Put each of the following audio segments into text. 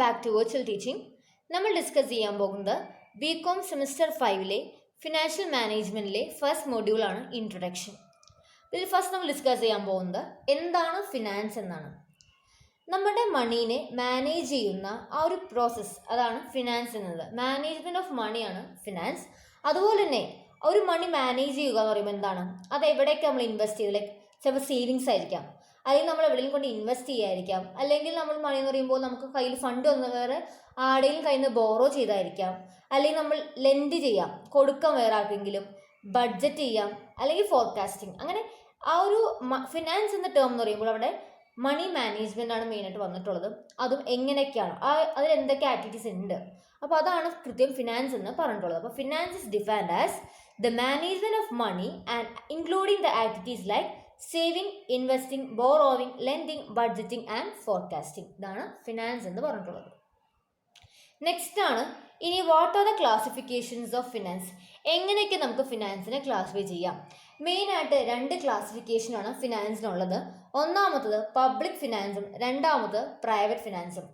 Back to virtual teaching. നമ്മൾ discuss ചെയ്യാൻ പോകുന്നത് ബികോം സെമിസ്റ്റർ 5-ലെ ഫിനാൻഷ്യൽ മാനേജ്മെൻറ്റിലെ ഫസ്റ്റ് മൊഡ്യൂളാണ് ഇൻട്രൊഡക്ഷൻ. ഇതിൽ ഫസ്റ്റ് നമ്മൾ ഡിസ്കസ് ചെയ്യാൻ പോകുന്നത് എന്താണ് ഫിനാൻസ് എന്നാണ്. നമ്മുടെ മണീനെ മാനേജ് ചെയ്യുന്ന ആ ഒരു പ്രോസസ്സ് അതാണ് ഫിനാൻസ് എന്നത്. മാനേജ്മെൻറ്റ് ഓഫ് മണിയാണ് ഫിനാൻസ്. അതുപോലെ തന്നെ ഒരു മണി മാനേജ് ചെയ്യുക എന്ന് പറയുമ്പോൾ എന്താണ്, അത് എവിടെയൊക്കെ നമ്മൾ ഇൻവെസ്റ്റ് ചെയ്ത്, ലൈക്ക് ചിലപ്പോൾ സേവിങ്സ് ആയിരിക്കാം, അല്ലെങ്കിൽ നമ്മൾ എവിടെയും കൊണ്ട് ഇൻവെസ്റ്റ് ചെയ്യായിരിക്കാം, അല്ലെങ്കിൽ നമ്മൾ മണി എന്ന് പറയുമ്പോൾ നമുക്ക് കയ്യിൽ ഫണ്ട് വന്ന് വേറെ ആരുടെയും കയ്യിൽ നിന്ന് ബോറോ ചെയ്തായിരിക്കാം, അല്ലെങ്കിൽ നമ്മൾ ലെൻഡ് ചെയ്യാം, കൊടുക്കാം വേറെ ആർക്കെങ്കിലും, ബഡ്ജറ്റ് ചെയ്യാം, അല്ലെങ്കിൽ ഫോർകാസ്റ്റിംഗ്. അങ്ങനെ ആ ഒരു ഫിനാൻസ് എന്ന ടേം എന്ന് പറയുമ്പോൾ അവിടെ മണി മാനേജ്മെൻ്റ് ആണ് മെയിനായിട്ട് വന്നിട്ടുള്ളത്. അതും എങ്ങനെയൊക്കെയാണ്, അതിൽ എന്തൊക്കെ ആക്ടിവിറ്റീസ് ഉണ്ട്, അപ്പോൾ അതാണ് കൃത്യം ഫിനാൻസ് എന്ന് പറഞ്ഞിട്ടുള്ളത്. അപ്പോൾ finance is defined as the management of money and including the activities like saving, investing, borrowing, lending, budgeting and forecasting. ഇതാണ് ഫിനാൻസ് എന്ന് പറഞ്ഞിട്ടുള്ളത്. നെക്സ്റ്റ് ആണ് ഇനി what are the classifications of finance. എങ്ങനെയൊക്കെ നമുക്ക് ഫിനാൻസിനെ ക്ലാസിഫൈ ചെയ്യാം. മെയിനായിട്ട് 2 ക്ലാസിഫിക്കേഷനാണ് ഫിനാൻസിനുള്ളത്. ഒന്നാമത്തത് പബ്ലിക് ഫിനാൻസും രണ്ടാമത് പ്രൈവറ്റ് ഫിനാൻസും.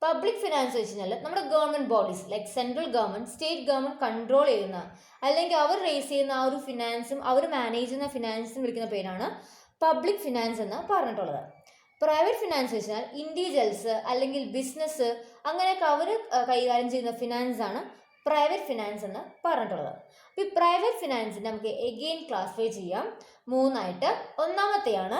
പബ്ലിക് ഫിനാൻസ് വെച്ച് കഴിഞ്ഞാൽ നമ്മുടെ government bodies like central government, state government control ചെയ്യുന്ന അല്ലെങ്കിൽ അവർ റേസ് ചെയ്യുന്ന ആ ഒരു ഫിനാൻസും അവർ മാനേജ് ചെയ്യുന്ന ഫിനാൻസും വിളിക്കുന്ന പേരാണ് പബ്ലിക് ഫിനാൻസ് എന്ന് പറഞ്ഞിട്ടുള്ളത്. പ്രൈവറ്റ് ഫിനാൻസ് വെച്ചാൽ ഇൻഡിവിജ്വൽസ് അല്ലെങ്കിൽ ബിസിനസ് അങ്ങനെയൊക്കെ അവർ കൈകാര്യം ചെയ്യുന്ന ഫിനാൻസ് ആണ് പ്രൈവറ്റ് ഫിനാൻസ് എന്ന് പറഞ്ഞിട്ടുള്ളത്. അപ്പോൾ ഈ പ്രൈവറ്റ് ഫിനാൻസിനെ നമുക്ക് എഗെയിൻ ക്ലാസിഫൈ ചെയ്യാം 3ആയിട്ട്. ഒന്നാമത്തെയാണ്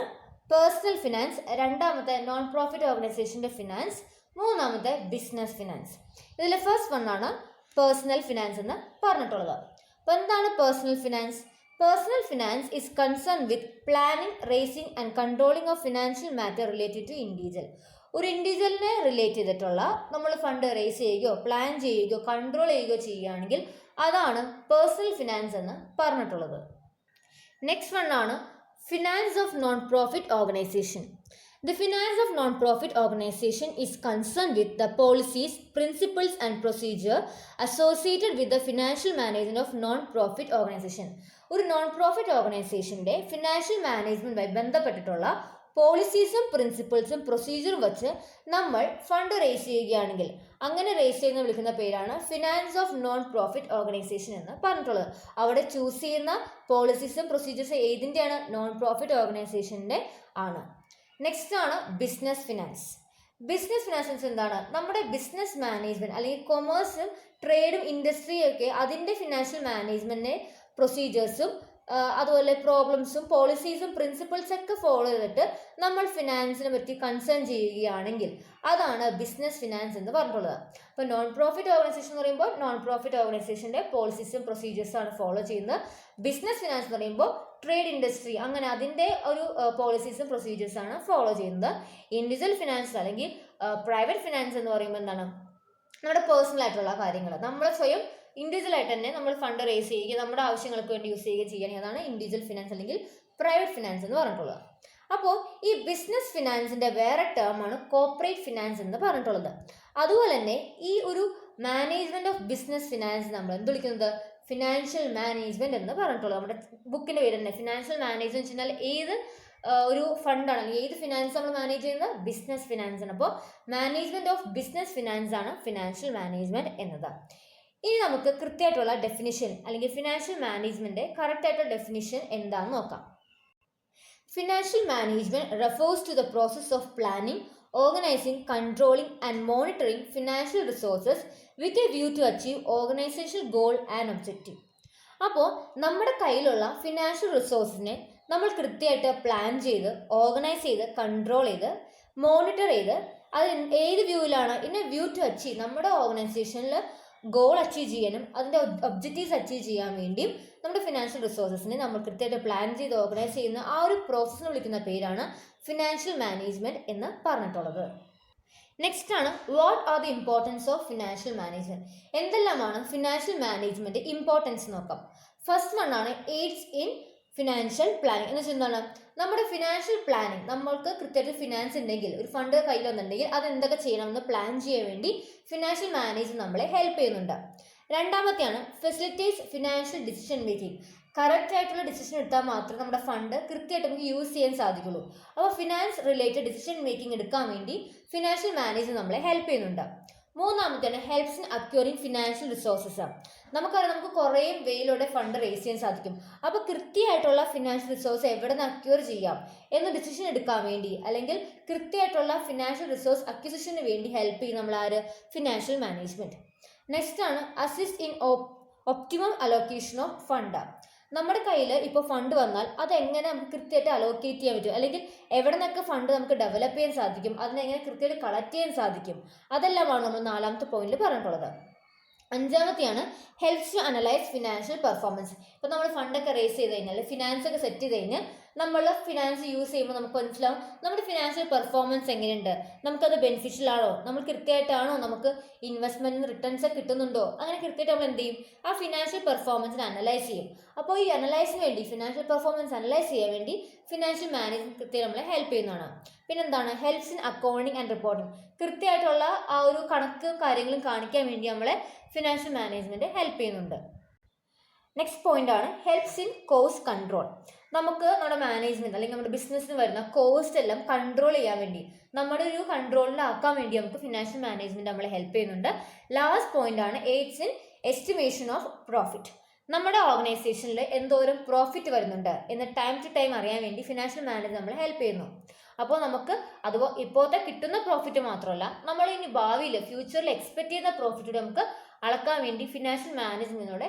പേഴ്സണൽ ഫിനാൻസ്, രണ്ടാമത്തെ നോൺ പ്രോഫിറ്റ് ഓർഗനൈസേഷൻ്റെ ഫിനാൻസ്, മൂന്നാമത്തെ ബിസിനസ് ഫിനാൻസ്. ഇതിൽ ഫസ്റ്റ് വണ്ണാണ് പേഴ്സണൽ ഫിനാൻസ് എന്ന് പറഞ്ഞിട്ടുള്ളത്. അപ്പോൾ എന്താണ് personal finance? Personal finance is concerned with planning, raising and controlling of financial matter related to individual. ഒരു ഇൻഡിവിജ്വലിനെ റിലേറ്റ് ചെയ്തിട്ടുള്ള നമ്മൾ ഫണ്ട് റേസ് ചെയ്യുകയോ പ്ലാൻ ചെയ്യുകയോ കൺട്രോൾ ചെയ്യുകയോ ചെയ്യുകയാണെങ്കിൽ അതാണ് പേഴ്സണൽ ഫിനാൻസ് എന്ന് പറഞ്ഞിട്ടുള്ളത്. നെക്സ്റ്റ് വൺ ആണ് finance of non profit organisation. The finance of non-profit organization is concerned with the policies, principles and procedure associated with the financial management of non-profit organization. ഒരു non profit ഓർഗനൈസേഷൻ്റെ financial മാനേജ്മെൻറ്റുമായി ബന്ധപ്പെട്ടിട്ടുള്ള പോളിസീസും പ്രിൻസിപ്പിൾസും പ്രൊസീജിയറും വെച്ച് നമ്മൾ fund raise ചെയ്യുകയാണെങ്കിൽ അങ്ങനെ raise ചെയ്യുന്ന വിളിക്കുന്ന പേരാണ് finance of non profit organisation എന്ന് പറഞ്ഞിട്ടുള്ളത്. അവിടെ ചൂസ് ചെയ്യുന്ന പോളിസീസും പ്രൊസീജിയേഴ്സും ഏതിൻ്റെയാണ്? നോൺ പ്രോഫിറ്റ് ഓർഗനൈസേഷൻ്റെ ആണ്. നെക്സ്റ്റ് ആണ് ബിസിനസ് ഫിനാൻസ്. ബിസിനസ് ഫിനാൻസ് എന്താണ്? നമ്മുടെ ബിസിനസ് മാനേജ്മെൻറ്റ് അല്ലെങ്കിൽ കൊമേഴ്സും ട്രേഡും ഇൻഡസ്ട്രിയും ഒക്കെ അതിൻ്റെ ഫിനാൻഷ്യൽ മാനേജ്മെൻറ്റിനെ പ്രൊസീജിയേഴ്സും അതുപോലെ പ്രോബ്ലംസും പോളിസീസും പ്രിൻസിപ്പിൾസ് ഒക്കെ ഫോളോ ചെയ്തിട്ട് നമ്മൾ ഫിനാൻസിനെ പറ്റി കൺസേൺ ചെയ്യുകയാണെങ്കിൽ അതാണ് ബിസിനസ് ഫിനാൻസ് എന്ന് പറഞ്ഞിട്ടുള്ളത്. അപ്പോൾ നോൺ പ്രോഫിറ്റ് ഓർഗനൈസേഷൻ എന്ന് പറയുമ്പോൾ നോൺ പ്രോഫിറ്റ് ഓർഗനൈസേഷൻ്റെ പോളിസീസും പ്രൊസീജിയേഴ്സാണ് ഫോളോ ചെയ്യുന്നത്. ബിസിനസ് ഫിനാൻസ് എന്ന് പറയുമ്പോൾ ട്രേഡ് ഇൻഡസ്ട്രി അങ്ങനെ അതിൻ്റെ ഒരു പോളിസീസും പ്രൊസീജിയേഴ്സാണ് ഫോളോ ചെയ്യുന്നത്. ഇൻഡിവിജ്വൽ ഫിനാൻസ് അല്ലെങ്കിൽ പ്രൈവറ്റ് ഫിനാൻസ് എന്ന് പറയുമ്പോൾ എന്താണ്? നമ്മുടെ പേഴ്സണൽ ആയിട്ടുള്ള കാര്യങ്ങൾ നമ്മൾ സ്വയം ഇൻഡിവിജ്വലായിട്ട് തന്നെ നമ്മൾ ഫണ്ട് റേസ് ചെയ്യുക, നമ്മുടെ ആവശ്യങ്ങൾക്ക് വേണ്ടി യൂസ് ചെയ്യുക ചെയ്യുകയാണെങ്കിൽ അതാണ് ഇൻഡിവിജ്വൽ ഫിനാൻസ് അല്ലെങ്കിൽ പ്രൈവറ്റ് ഫിനാൻസ് എന്ന് പറഞ്ഞിട്ടുള്ളത്. അപ്പോൾ ഈ ബിസിനസ് ഫിനാൻസിൻ്റെ വേറെ ടേമാണ് കോർപ്പറേറ്റ് ഫിനാൻസ് എന്ന് പറഞ്ഞിട്ടുള്ളത്. അതുപോലെ തന്നെ ഈ ഒരു മാനേജ്മെൻറ്റ് ഓഫ് ബിസിനസ് ഫിനാൻസ് നമ്മൾ എന്ത് വിളിക്കുന്നത്? ഫിനാൻഷ്യൽ മാനേജ്മെൻറ്റ് എന്ന് പറഞ്ഞിട്ടുള്ളത്. നമ്മുടെ ബുക്കിൻ്റെ പേര് തന്നെ ഫിനാൻഷ്യൽ മാനേജ്മെൻറ്റ് വെച്ച് കഴിഞ്ഞാൽ ഏത് ഒരു ഫണ്ടാണ് അല്ലെങ്കിൽ ഏത് ഫിനാൻസ് നമ്മൾ മാനേജ് ചെയ്യുന്നത്? ബിസിനസ് ഫിനാൻസ് ആണ്. അപ്പോൾ മാനേജ്മെൻറ്റ് ഓഫ് ബിസിനസ് ഫിനാൻസ് ആണ് ഫിനാൻഷ്യൽ മാനേജ്മെൻറ്റ് എന്നത്. ഇനി നമുക്ക് കൃത്യമായിട്ടുള്ള ഡെഫിനിഷൻ അല്ലെങ്കിൽ ഫിനാൻഷ്യൽ മാനേജ്മെൻറ്റ് കറക്റ്റായിട്ടുള്ള ഡെഫിനിഷൻ എന്താണെന്ന് നോക്കാം. Financial management refers to the process of planning, organising, controlling and monitoring financial resources with a view to achieve organisational goal and objective. അപ്പോൾ നമ്മുടെ കയ്യിലുള്ള ഫിനാൻഷ്യൽ റിസോഴ്സിനെ നമ്മൾ കൃത്യമായിട്ട് പ്ലാൻ ചെയ്ത് ഓർഗനൈസ് ചെയ്ത് കൺട്രോൾ ചെയ്ത് മോണിറ്റർ ചെയ്ത് അത് ഏത് വ്യൂവിലാണ് in a view to achieve നമ്മുടെ ഓർഗനൈസേഷനിൽ ഗോൾ അച്ചീവ് ചെയ്യാനും അതിൻ്റെ ഒബ്ജക്റ്റീവ്സ് അച്ചീവ് ചെയ്യാൻ വേണ്ടിയും നമ്മുടെ ഫിനാൻഷ്യൽ റിസോഴ്സസിനെ നമ്മൾ കൃത്യമായിട്ട് പ്ലാൻ ചെയ്ത് ഓർഗനൈസ് ചെയ്യുന്ന ആ ഒരു പ്രോസസ്സിനെ വിളിക്കുന്ന പേരാണ് ഫിനാൻഷ്യൽ മാനേജ്മെൻറ്റ് എന്ന് പറഞ്ഞിട്ടുള്ളത്. നെക്സ്റ്റ് ആണ് what are the importance of financial management. എന്തെല്ലാമാണ് ഫിനാൻഷ്യൽ മാനേജ്മെൻറ്റ് ഇമ്പോർട്ടൻസ് നോക്കാം. ഫസ്റ്റ് വൺ ആണ് എയ്ഡ്സ് ഇൻ ഫിനാൻഷ്യൽ പ്ലാനിങ്. എന്ന് വെച്ചാൽ എന്താണ്? നമ്മുടെ ഫിനാൻഷ്യൽ പ്ലാനിങ് നമ്മൾക്ക് കൃത്യമായിട്ട് ഫിനാൻസ് ഉണ്ടെങ്കിൽ ഒരു ഫണ്ട് കയ്യിൽ വന്നിട്ടുണ്ടെങ്കിൽ അത് എന്തൊക്കെ ചെയ്യണമെന്ന് പ്ലാൻ ചെയ്യാൻ വേണ്ടി ഫിനാൻഷ്യൽ മാനേജ്മെൻറ്റ് നമ്മളെ ഹെൽപ്പ് ചെയ്യുന്നുണ്ട്. രണ്ടാമത്തെയാണ് facilitates financial decision making. Correct ആയിട്ടുള്ള ഡിസിഷൻ എടുത്താൽ മാത്രമേ നമ്മുടെ ഫണ്ട് കൃത്യമായിട്ട് നമുക്ക് യൂസ് ചെയ്യാൻ സാധിക്കുള്ളൂ. അപ്പോൾ ഫിനാൻസ് റിലേറ്റഡ് ഡിസിഷൻ മേക്കിംഗ് എടുക്കാൻ വേണ്ടി ഫിനാൻഷ്യൽ മാനേജ്മെൻറ്റ് നമ്മളെ ഹെൽപ്പ് ചെയ്യുന്നുണ്ട്. മൂന്നാമത്തേണ് helps in acquiring financial resources. നമുക്കറിയാം നമുക്ക് കുറേ വേയിലൂടെ ഫണ്ട് റേസ് ചെയ്യാൻ സാധിക്കും. അപ്പോൾ കൃത്യമായിട്ടുള്ള ഫിനാൻഷ്യൽ റിസോഴ്സ് എവിടെ നിന്ന് അക്വയർ ചെയ്യാം എന്ന് ഡിസിഷൻ എടുക്കാൻ വേണ്ടി അല്ലെങ്കിൽ കൃത്യമായിട്ടുള്ള ഫിനാൻഷ്യൽ റിസോഴ്സ് അക്വിസിഷന് വേണ്ടി ഹെൽപ്പ് ചെയ്യും നമ്മൾ ആര്? Financial management. നെക്സ്റ്റ് ആണ് assist in optimum allocation of fund. നമ്മുടെ കയ്യിൽ ഇപ്പോൾ ഫണ്ട് വന്നാൽ അതെങ്ങനെ നമുക്ക് കൃത്യമായിട്ട് അലോക്കേറ്റ് ചെയ്യാൻ പറ്റും, അല്ലെങ്കിൽ എവിടെ നിന്നൊക്കെ ഫണ്ട് നമുക്ക് ഡെവലപ്പ് ചെയ്യാൻ സാധിക്കും, അതിനെങ്ങനെ കൃത്യമായിട്ട് കളക്ട് ചെയ്യാൻ സാധിക്കും, അതെല്ലാമാണ് നമ്മൾ നാലാമത്തെ പോയിന്റിൽ പറഞ്ഞിട്ടുള്ളത്. അഞ്ചാമത്തെയാണ് helps to analyse financial performance. ഇപ്പോൾ നമ്മൾ ഫണ്ടൊക്കെ റേസ് ചെയ്ത് കഴിഞ്ഞാൽ ഫിനാൻസ് ഒക്കെ സെറ്റ് ചെയ്ത് കഴിഞ്ഞാൽ നമ്മൾ ഫിനാൻസ് യൂസ് ചെയ്യുമ്പോൾ നമുക്ക് മനസ്സിലാവും നമ്മുടെ ഫിനാൻഷ്യൽ പെർഫോമൻസ് എങ്ങനെയുണ്ട്, നമുക്കത് ബെനിഫിഷ്യൽ ആണോ, നമ്മൾ കൃത്യമായിട്ടാണോ, നമുക്ക് ഇൻവെസ്റ്റ്മെന്റിന് റിട്ടേൺസ് ഒക്കെ കിട്ടുന്നുണ്ടോ, അങ്ങനെ കൃത്യമായിട്ട് നമ്മൾ എന്ത് ചെയ്യും? ആ ഫിനാൻഷ്യൽ പെർഫോമൻസിനെ അനലൈസ് ചെയ്യും. അപ്പോൾ ഈ അനലൈസിന് വേണ്ടി ഫിനാൻഷ്യൽ പെർഫോമൻസ് അനലൈസ് ചെയ്യാൻ വേണ്ടി ഫിനാൻഷ്യൽ മാനേജ്മെന്റ് കൃത്യം നമ്മളെ ഹെൽപ്പ് ചെയ്യുന്നതാണ്. പിന്നെന്താണ്? Helps in accounting and reporting. കൃത്യമായിട്ടുള്ള ആ ഒരു കണക്കും കാര്യങ്ങളും കാണിക്കാൻ വേണ്ടി നമ്മളെ ഫിനാൻഷ്യൽ മാനേജ്മെന്റ് ഹെൽപ്പ് ചെയ്യുന്നുണ്ട്. നെക്സ്റ്റ് പോയിന്റ് ആണ് ഹെൽപ്സ് ഇൻ കോസ്റ്റ് കൺട്രോൾ. നമുക്ക് നമ്മുടെ മാനേജ്മെന്റ് അല്ലെങ്കിൽ നമ്മുടെ ബിസിനസ്സിന് വരുന്ന കോസ്റ്റ് എല്ലാം കൺട്രോൾ ചെയ്യാൻ വേണ്ടി, നമ്മുടെ ഒരു കൺട്രോളിലാക്കാൻ വേണ്ടി നമുക്ക് ഫിനാൻഷ്യൽ മാനേജ്മെന്റ് നമ്മളെ ഹെൽപ്പ് ചെയ്യുന്നുണ്ട്. ലാസ്റ്റ് പോയിന്റ് ആണ് AIDS in estimation of profit. നമ്മുടെ ഓർഗനൈസേഷനിൽ എന്തോരം പ്രോഫിറ്റ് വരുന്നുണ്ട് എന്ന് ടൈം ടു ടൈം അറിയാൻ വേണ്ടി ഫിനാൻഷ്യൽ മാനേജ്മെന്റ് നമ്മളെ ഹെൽപ്പ് ചെയ്യുന്നു. അപ്പോൾ നമുക്ക് അതുപോലെ ഇപ്പോഴത്തെ കിട്ടുന്ന പ്രോഫിറ്റ് മാത്രമല്ല, നമ്മൾ ഇനി ഭാവിയിൽ ഫ്യൂച്ചറിൽ എക്സ്പെക്ട് ചെയ്യുന്ന പ്രോഫിറ്റ് നമുക്ക് അളക്കാൻ വേണ്ടി ഫിനാൻഷ്യൽ മാനേജ്മെന്റിനോടെ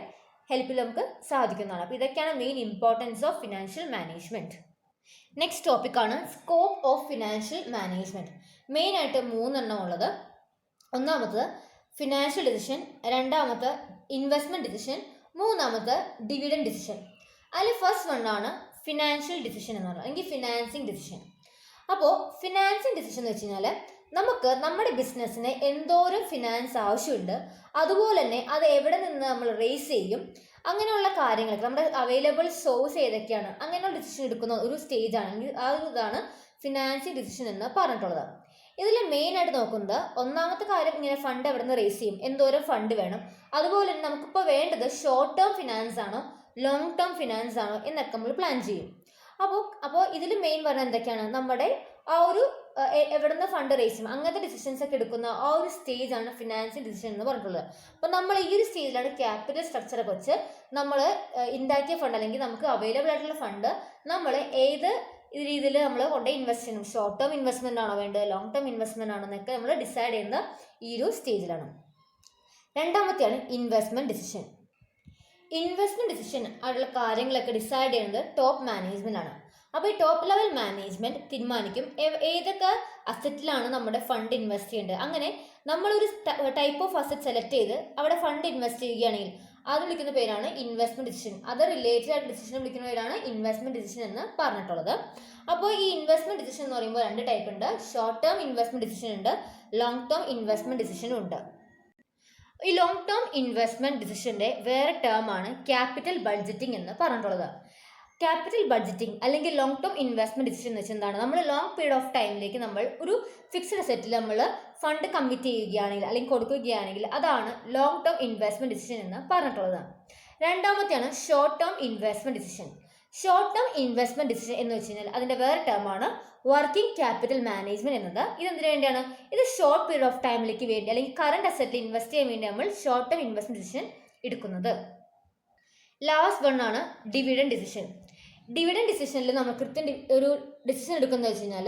ഹെൽപ്പിൽ നമുക്ക് സാധിക്കുന്നതാണ്. അപ്പോൾ ഇതൊക്കെയാണ് main importance of financial management. Next ടോപ്പിക്കാണ് സ്കോപ്പ് ഓഫ് ഫിനാൻഷ്യൽ മാനേജ്മെന്റ്. മെയിനായിട്ട് 3 എണ്ണം ഉള്ളത്. ഒന്നാമത് ഫിനാൻഷ്യൽ ഡിസിഷൻ, രണ്ടാമത്തെ ഇൻവെസ്റ്റ്മെന്റ് ഡിസിഷൻ, മൂന്നാമത്തെ ഡിവിഡൻഡ് ഡിസിഷൻ. അതിൽ ഫസ്റ്റ് വണ്ണാണ് ഫിനാൻഷ്യൽ ഡിസിഷൻ എന്ന് പറയുന്നത്, അല്ലെങ്കിൽ ഫിനാൻസിങ് ഡിസിഷൻ. അപ്പോൾ ഫിനാൻസിങ് ഡിസിഷൻ എന്ന് വെച്ച് കഴിഞ്ഞാൽ നമുക്ക് നമ്മുടെ ബിസിനസ്സിന് എന്തോരം ഫിനാൻസ് ആവശ്യമുണ്ട്, അതുപോലെ തന്നെ അത് എവിടെ നിന്ന് നമ്മൾ റേസ് ചെയ്യും, അങ്ങനെയുള്ള കാര്യങ്ങളൊക്കെ നമ്മുടെ അവൈലബിൾ സോഴ്സ് ഏതൊക്കെയാണ്, അങ്ങനെയുള്ള ഡിസിഷൻ എടുക്കുന്ന ഒരു സ്റ്റേജ് ആണെങ്കിൽ ആ ഒരു ഇതാണ് ഫിനാൻസിങ് ഡിസിഷൻ എന്ന് പറഞ്ഞിട്ടുള്ളത്. ഇതിൽ മെയിനായിട്ട് നോക്കുന്നത് ഒന്നാമത്തെ കാര്യം ഇങ്ങനെ ഫണ്ട് എവിടെ നിന്ന് റേസ് ചെയ്യും, എന്തോരം ഫണ്ട് വേണം, അതുപോലെ തന്നെ നമുക്കിപ്പോൾ വേണ്ടത് ഷോർട്ട് ടേം ഫിനാൻസ് ആണോ ലോങ് ടേം ഫിനാൻസ് ആണോ എന്നൊക്കെ നമ്മൾ പ്ലാൻ ചെയ്യും. അപ്പോൾ ഇതിൽ മെയിൻ പറഞ്ഞാൽ എന്തൊക്കെയാണ്, നമ്മുടെ ആ ഒരു എവിടെ നിന്ന് ഫണ്ട് റേസ് ചെയ്യും അങ്ങനത്തെ ഡിസിഷൻസ് ഒക്കെ എടുക്കുന്ന ആ ഒരു സ്റ്റേജ് ആണ് ഫിനാൻഷ്യൽ ഡിസിഷൻ എന്ന് പറഞ്ഞിട്ടുള്ളത്. അപ്പോൾ നമ്മൾ ഈ ഒരു സ്റ്റേജിലാണ് ക്യാപിറ്റൽ സ്ട്രക്ചറൊക്കെ വെച്ച് നമ്മൾ ഉണ്ടാക്കിയ ഫണ്ട് അല്ലെങ്കിൽ നമുക്ക് അവൈലബിൾ ആയിട്ടുള്ള ഫണ്ട് നമ്മൾ ഏത് രീതിയിൽ നമ്മൾ കൊണ്ട് ഇൻവെസ്റ്റ് ചെയ്യണം, ഷോർട്ട് ടേം ഇൻവെസ്റ്റ്മെന്റ് ആണോ വേണ്ടത്, ലോങ് ടേം ഇൻവെസ്റ്റ്മെന്റ് ആണോ എന്നൊക്കെ നമ്മൾ ഡിസൈഡ് ചെയ്യുന്ന ഈ ഒരു സ്റ്റേജിലാണ്. രണ്ടാമത്തെയാണ് ഇൻവെസ്റ്റ്മെന്റ് ഡിസിഷൻ. ഇൻവെസ്റ്റ്മെന്റ് ഡിസിഷൻ ആയിട്ടുള്ള കാര്യങ്ങളൊക്കെ ഡിസൈഡ് ചെയ്യുന്നത് ടോപ്പ് മാനേജ്മെന്റ് ആണ്. അപ്പോൾ ഈ ടോപ്പ് ലെവൽ മാനേജ്മെന്റ് തീരുമാനിക്കും ഏതൊക്കെ അസറ്റിലാണ് നമ്മുടെ ഫണ്ട് ഇൻവെസ്റ്റ് ചെയ്യേണ്ടത്. അങ്ങനെ നമ്മളൊരു ടൈപ്പ് ഓഫ് അസറ്റ് സെലക്ട് ചെയ്ത് അവിടെ ഫണ്ട് ഇൻവെസ്റ്റ് ചെയ്യുകയാണെങ്കിൽ അത് വിളിക്കുന്ന പേരാണ് ഇൻവെസ്റ്റ്മെന്റ് ഡിസിഷൻ. അത് റിലേറ്റഡ് ആയിട്ട് ഡിസിഷൻ വിളിക്കുന്ന പേരാണ് ഇൻവെസ്റ്റ്മെന്റ് ഡിസിഷൻ എന്ന് പറഞ്ഞിട്ടുള്ളത്. അപ്പോൾ ഈ ഇൻവെസ്റ്റ്മെന്റ് ഡിസിഷൻ എന്ന് പറയുമ്പോൾ 2 ടൈപ്പ് ഉണ്ട്. ഷോർട്ട് ടേം ഇൻവെസ്റ്റ്മെന്റ് ഡിസിഷൻ ഉണ്ട്, ലോങ് ടേം ഇൻവെസ്റ്റ്മെന്റ് ഡിസിഷനും ഉണ്ട്. ഈ ലോങ് ടേം ഇൻവെസ്റ്റ്മെന്റ് ഡിസിഷന്റെ വേറെ ടേം ആണ് ക്യാപിറ്റൽ ബഡ്ജറ്റിംഗ് എന്ന് പറഞ്ഞിട്ടുള്ളത്. ക്യാപിറ്റൽ ബഡ്ജറ്റിംഗ് അല്ലെങ്കിൽ ലോങ് ടേം ഇൻവെസ്റ്റ്മെന്റ് ഡിസിഷൻ എന്ന് വെച്ചാൽ എന്താണ്, നമ്മൾ ലോങ് പീരീഡ് ഓഫ് ടൈമിലേക്ക് നമ്മൾ ഒരു ഫിക്സ്ഡ് സെറ്റിൽ നമ്മൾ ഫണ്ട് കമ്മിറ്റ് ചെയ്യുകയാണെങ്കിൽ അല്ലെങ്കിൽ കൊടുക്കുകയാണെങ്കിൽ അതാണ് ലോങ് ടേം ഇൻവെസ്റ്റ്മെന്റ് ഡിസിഷൻ എന്ന് പറഞ്ഞിട്ടുള്ളത്. രണ്ടാമത്തെയാണ് short term investment decision. Short term investment decision എന്ന് വെച്ച് കഴിഞ്ഞാൽ അതിന്റെ വേറെ ടേം ആണ് വർക്കിംഗ് ക്യാപിറ്റൽ മാനേജ്മെന്റ് എന്നത്. ഇതെന്തിനു വേണ്ടിയാണ്, ഇത് ഷോർട്ട് പീരീഡ് ഓഫ് ടൈമിലേക്ക് വേണ്ടി അല്ലെങ്കിൽ കറണ്ട് അസറ്റിൽ ഇൻവെസ്റ്റ് ചെയ്യാൻ വേണ്ടി നമ്മൾ ഷോർട്ട് ടേം ഇൻവെസ്റ്റ്മെന്റ് ഡിസിഷൻ എടുക്കുന്നത്. ലാസ്റ്റ് വൺ ആണ് ഡിവിഡൻഡ് ഡിസിഷൻ. ഡിവിഡൻഡ് ഡിസിഷനിൽ നമ്മൾ കൃത്യം ഒരു ഡിസിഷൻ എടുക്കുന്നത് വെച്ച് കഴിഞ്ഞാൽ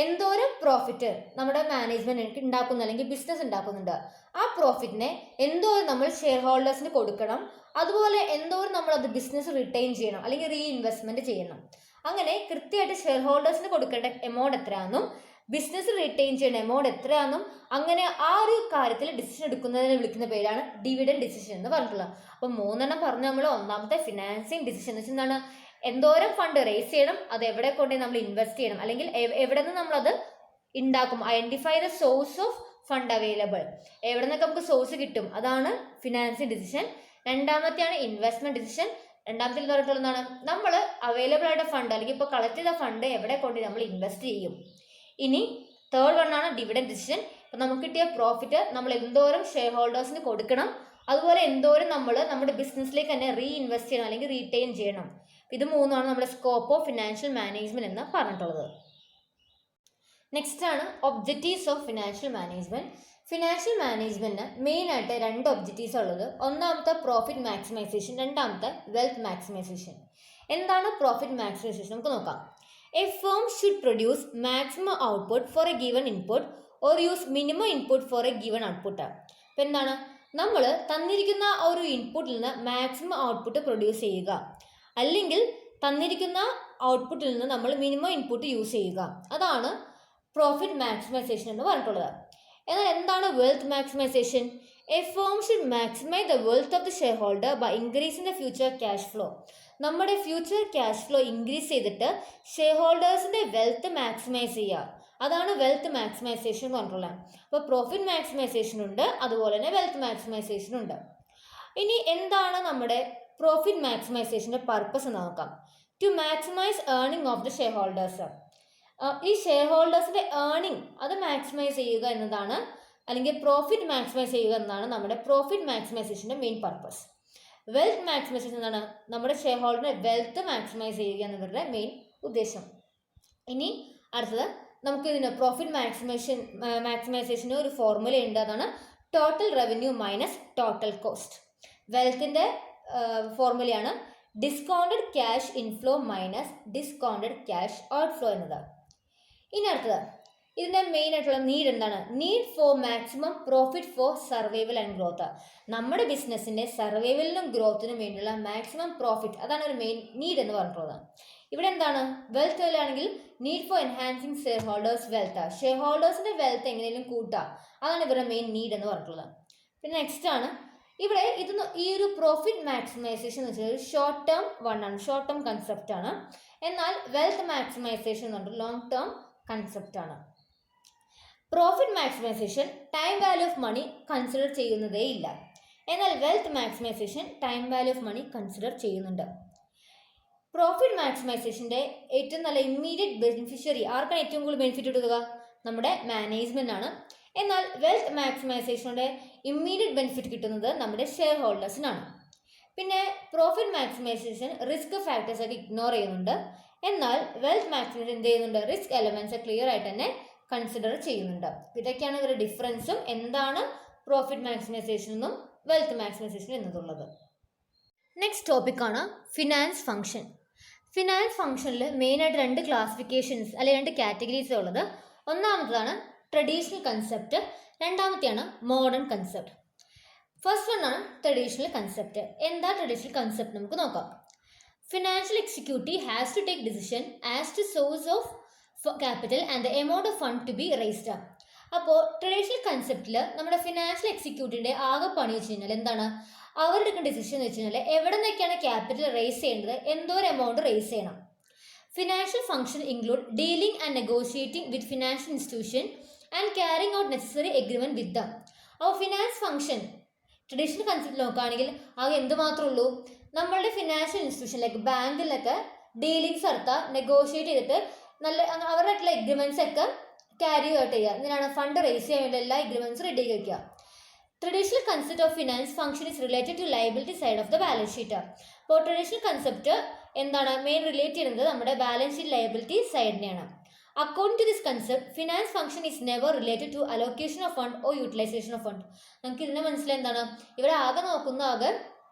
എന്തോരം പ്രോഫിറ്റ് നമ്മുടെ മാനേജ്മെന്റ് ഉണ്ടാക്കുന്ന അല്ലെങ്കിൽ ബിസിനസ് ഉണ്ടാക്കുന്നുണ്ട്, ആ പ്രോഫിറ്റിനെ എന്തോരം നമ്മൾ ഷെയർ ഹോൾഡേഴ്സിന് കൊടുക്കണം, അതുപോലെ എന്തോരം നമ്മൾ അത് ബിസിനസ് റിട്ടൈൻ ചെയ്യണം അല്ലെങ്കിൽ റീ ഇൻവെസ്റ്റ്മെന്റ് ചെയ്യണം. അങ്ങനെ കൃത്യമായിട്ട് ഷെയർ ഹോൾഡേഴ്സിന് കൊടുക്കേണ്ട എമൗണ്ട് എത്രയാണെന്നും ബിസിനസ് റിട്ടൈൻ ചെയ്യുന്ന എമൗണ്ട് എത്രയാണെന്നും അങ്ങനെ ആ ഒരു കാര്യത്തിൽ ഡിസിഷൻ എടുക്കുന്നതിനെ വിളിക്കുന്ന പേരാണ് ഡിവിഡൻഡ് ഡിസിഷൻ എന്ന് പറഞ്ഞിട്ടുള്ളത്. അപ്പം 3 പറഞ്ഞ നമ്മൾ ഒന്നാമത്തെ ഫിനാൻസിങ് ഡിസിഷൻ എന്ന് വെച്ചാൽ എന്താണ്, എന്തോരം ഫണ്ട് റേസ് ചെയ്യണം, അത് എവിടെ കൊണ്ടേ നമ്മൾ ഇൻവെസ്റ്റ് ചെയ്യണം അല്ലെങ്കിൽ എവിടെ നിന്ന് നമ്മളത് ഉണ്ടാക്കും, identify the source of fund available, എവിടെ നിന്നൊക്കെ നമുക്ക് സോഴ്സ് കിട്ടും, അതാണ് ഫിനാൻസിങ് ഡിസിഷൻ. രണ്ടാമത്തെയാണ് ഇൻവെസ്റ്റ്മെന്റ് ഡിസിഷൻ. രണ്ടാമത്തെ എന്ന് പറഞ്ഞിട്ടുള്ള എന്താണ്, നമ്മൾ അവൈലബിൾ ആയിട്ട് ഫണ്ട് അല്ലെങ്കിൽ ഇപ്പോൾ കളക്ട് ചെയ്ത ഫണ്ട് എവിടെ കൊണ്ട് നമ്മൾ ഇൻവെസ്റ്റ് ചെയ്യും. ഇനി തേർഡ് വൺ ആണ് ഡിവിഡൻഡ് ഡിസിഷൻ. ഇപ്പം നമുക്ക് കിട്ടിയ പ്രോഫിറ്റ് നമ്മൾ എന്തോരം ഷെയർ ഹോൾഡേഴ്സിന് കൊടുക്കണം, അതുപോലെ എന്തോരം നമ്മൾ നമ്മുടെ ബിസിനസ്സിലേക്ക് തന്നെ റീ ഇൻവെസ്റ്റ് ചെയ്യണം അല്ലെങ്കിൽ റീറ്റെയിൻ ചെയ്യണം. ഇത് 3 നമ്മുടെ സ്കോപ്പ് ഓഫ് ഫിനാൻഷ്യൽ മാനേജ്മെന്റ് എന്ന് പറഞ്ഞിട്ടുള്ളത്. നെക്സ്റ്റ് ആണ് objectives of financial management. Financial മാനേജ്മെന്റിന് മെയിൻ ആയിട്ട് രണ്ട് ഒബ്ജക്റ്റീവ്സ് ഉള്ളത്. ഒന്നാമത്തെ പ്രോഫിറ്റ് മാക്സിമൈസേഷൻ, രണ്ടാമത്തെ വെൽത്ത് മാക്സിമൈസേഷൻ. എന്താണ് പ്രോഫിറ്റ് മാക്സിമൈസേഷൻ? നമുക്ക് നോക്കാം. A firm should produce maximum output for a given input or use minimum input for a given output. അപ്പം എന്താണ്, നമ്മൾ തന്നിരിക്കുന്ന ഒരു ഇൻപുട്ടിൽ നിന്ന് മാക്സിമം ഔട്ട്പുട്ട് പ്രൊഡ്യൂസ് ചെയ്യുക, അല്ലെങ്കിൽ തന്നിരിക്കുന്ന ഔട്ട്പുട്ടിൽ നിന്ന് നമ്മൾ മിനിമം ഇൻപുട്ട് യൂസ് ചെയ്യുക. അതാണ് പ്രോഫിറ്റ് മാക്സിമൈസേഷൻ എന്ന് പറഞ്ഞിട്ടുള്ളത്. എന്നാൽ എന്താണ് wealth maximisation? A firm should maximise the wealth of the share holder by increasing the future cash flow. നമ്മുടെ ഫ്യൂച്ചർ ക്യാഷ് ഫ്ലോ ഇൻക്രീസ് ചെയ്തിട്ട് ഷെയർ ഹോൾഡേഴ്സിൻ്റെ വെൽത്ത് മാക്സിമൈസ് ചെയ്യുക. അതാണ് വെൽത്ത് മാക്സിമൈസേഷൻ എന്ന് പറഞ്ഞിട്ടുള്ളത്. അപ്പോൾ പ്രോഫിറ്റ് മാക്സിമൈസേഷൻ ഉണ്ട്, അതുപോലെ തന്നെ വെൽത്ത് മാക്സിമൈസേഷൻ ഉണ്ട്. ഇനി എന്താണ് നമ്മുടെ പ്രോഫിറ്റ് മാക്സിമൈസേഷൻ്റെ പർപ്പസ് എന്ന് നോക്കാം. To maximise earning of the share holders. ഈ ഷെയർ ഹോൾഡേഴ്സിൻ്റെ ഏർണിംഗ് അത് മാക്സിമൈസ് ചെയ്യുക എന്നതാണ്, അല്ലെങ്കിൽ പ്രോഫിറ്റ് മാക്സിമൈസ് ചെയ്യുക എന്നതാണ് നമ്മുടെ പ്രോഫിറ്റ് മാക്സിമൈസേഷൻ്റെ മെയിൻ പർപ്പസ്. വെൽത്ത് മാക്സിമൈസേഷൻ എന്നാണ് നമ്മുടെ ഷെയർ ഹോൾഡറിൻ്റെ വെൽത്ത് മാക്സിമൈസ് ചെയ്യുക എന്നവരുടെ മെയിൻ ഉദ്ദേശം. ഇനി അടുത്തത് നമുക്ക് ഇതിന് പ്രോഫിറ്റ് മാക്സിമൈസേഷന് ഒരു ഫോർമുല ഉണ്ട്. അതാണ് total revenue minus total cost. വെൽത്തിൻ്റെ ഫോർമുലയാണ് discounted cash inflow minus discounted cash outflow എന്നത്. ഇനി അടുത്തത് ഇതിൻ്റെ മെയിൻ ആയിട്ടുള്ള നീഡ് എന്താണ്? Need for maximum profit for survival and growth. നമ്മുടെ ബിസിനസ്സിൻ്റെ സർവൈവലിനും ഗ്രോത്തിനും വേണ്ടിയുള്ള മാക്സിമം പ്രോഫിറ്റ്, അതാണ് ഒരു മെയിൻ നീഡ് എന്ന് പറഞ്ഞിട്ടുള്ളത്. ഇവിടെ എന്താണ്, വെൽത്ത് ആണെങ്കിൽ need for enhancing share holders wealth. Share ഹോൾഡേഴ്സിൻ്റെ വെൽത്ത് എങ്ങനെയും കൂട്ടുക, അതാണ് ഇവരുടെ മെയിൻ നീഡ് എന്ന് പറഞ്ഞിട്ടുള്ളത്. പിന്നെ നെക്സ്റ്റ് ആണ് ഇവിടെ ഈ ഒരു പ്രോഫിറ്റ് മാക്സിമൈസേഷൻ എന്ന് വെച്ചാൽ ഷോർട്ട് ടേം ആണ്, ഷോർട്ട് ടേം കൺസെപ്റ്റ് ആണ്. എന്നാൽ വെൽത്ത് മാക്സിമൈസേഷൻ എന്ന് പറഞ്ഞാൽ ലോങ് ടേം കൺസെപ്റ്റ് ആണ്. Profit maximisation time value of money consider ചെയ്യുന്നതേ ഇല്ല. എന്നാൽ wealth maximisation time value of money consider ചെയ്യുന്നുണ്ട്. പ്രോഫിറ്റ് മാക്സിമൈസേഷൻ്റെ ഏറ്റവും നല്ല ഇമ്മീഡിയറ്റ് ബെനിഫിഷ്യറി ആർക്കാണ് ഏറ്റവും കൂടുതൽ ബെനിഫിറ്റ് കിട്ടുക? നമ്മുടെ മാനേജ്മെൻ്റ് ആണ്. എന്നാൽ വെൽത്ത് മാക്സിമൈസേഷൻ്റെ ഇമ്മീഡിയറ്റ് ബെനിഫിറ്റ് കിട്ടുന്നത് നമ്മുടെ ഷെയർ ഹോൾഡേഴ്സിനാണ്. പിന്നെ പ്രോഫിറ്റ് മാക്സിമൈസേഷൻ റിസ്ക് ഫാക്ടേഴ്സ് ഒക്കെ ഇഗ്നോർ ചെയ്യുന്നുണ്ട്. എന്നാൽ വെൽത്ത് മാക്സിമൈസേഷൻ എന്ത് ചെയ്യുന്നുണ്ട്? റിസ്ക് എലമെൻറ്റ്സ് ക്ലിയർ ആയിട്ട് തന്നെ കൺസിഡർ ചെയ്യുന്നുണ്ട്. ഇതൊക്കെയാണ് ഇവരുടെ ഡിഫറൻസും എന്താണ് പ്രോഫിറ്റ് മാക്സിമൈസേഷൻ എന്നും വെൽത്ത് മാക്സിമൈസേഷൻ എന്നതുള്ളത്. നെക്സ്റ്റ് ടോപ്പിക്കാണ് ഫിനാൻസ് ഫംഗ്ഷൻ. ഫിനാൻസ് ഫംഗ്ഷനിൽ മെയിനായിട്ട് രണ്ട് ക്ലാസിഫിക്കേഷൻസ് അല്ലെങ്കിൽ രണ്ട് കാറ്റഗറീസ് ഉള്ളത്. ഒന്നാമത്തേതാണ് ട്രഡീഷണൽ കൺസെപ്റ്റ്, രണ്ടാമത്തെയാണ് മോഡേൺ കൺസെപ്റ്റ്. ഫസ്റ്റ് വൺ ആണ് ട്രഡീഷണൽ കൺസെപ്റ്റ്. എന്താ ട്രഡീഷണൽ കൺസെപ്റ്റ് നമുക്ക് നോക്കാം. Financial executive has to take decision as to source of capital and the amount of fund to be raised. അപ്പോൾ ട്രഡീഷണൽ കൺസെപ്റ്റിൽ നമ്മുടെ ഫിനാൻഷ്യൽ എക്സിക്യൂട്ടീവിൻ്റെ ആകെ പണി വെച്ച് കഴിഞ്ഞാൽ എന്താണ്, അവരെടുക്കുന്ന ഡിസിഷൻ എന്ന് വെച്ച് കഴിഞ്ഞാൽ എവിടെ നിന്നൊക്കെയാണ് ക്യാപിറ്റൽ റേസ് ചെയ്യേണ്ടത്, എന്തോരം എമൗണ്ട് റേസ് ചെയ്യണം. Financial function include dealing and negotiating with financial institution and carrying out necessary agreement വിത്ത് ദം. അപ്പോൾ ഫിനാൻസ് ഫംഗ്ഷൻ ട്രഡീഷണൽ കൺസെപ്റ്റ് നോക്കുകയാണെങ്കിൽ ആകെ എന്തുമാത്രമേ ഉള്ളൂ, നമ്മളുടെ ഫിനാൻഷ്യൽ ഇൻസ്റ്റിറ്റ്യൂഷനിലേക്ക് ബാങ്കിലൊക്കെ ഡീലിങ്സ് നടത്തുക, നെഗോഷിയേറ്റ് ചെയ്തിട്ട് നല്ല അവരുടെയായിട്ടുള്ള എഗ്രിമെൻറ്റ്സ് ഒക്കെ ക്യാരി ഔട്ട് ചെയ്യുക. ഇതിനാണ് ഫണ്ട് റേസ് ചെയ്യാൻ വേണ്ടി എല്ലാ എഗ്രിമെൻറ്റ്സും റെഡി ആക്കി വയ്ക്കുക. Traditional concept of finance function is related to liability side of the balance sheet. അപ്പോൾ ട്രഡീഷണൽ കൺസെപ്റ്റ് എന്താണ് മെയിൻ റിലേറ്റ് ചെയ്യുന്നത് നമ്മുടെ ബാലൻസ് ഷീറ്റ് ലയബിലിറ്റി സൈഡിനെയാണ്. According to this concept finance function is never related to allocation of fund or utilisation of fund. നമുക്ക് ഇതിനെ മനസ്സിലായി എന്താണ്, ഇവിടെ ആകെ നോക്കുന്ന ആകെ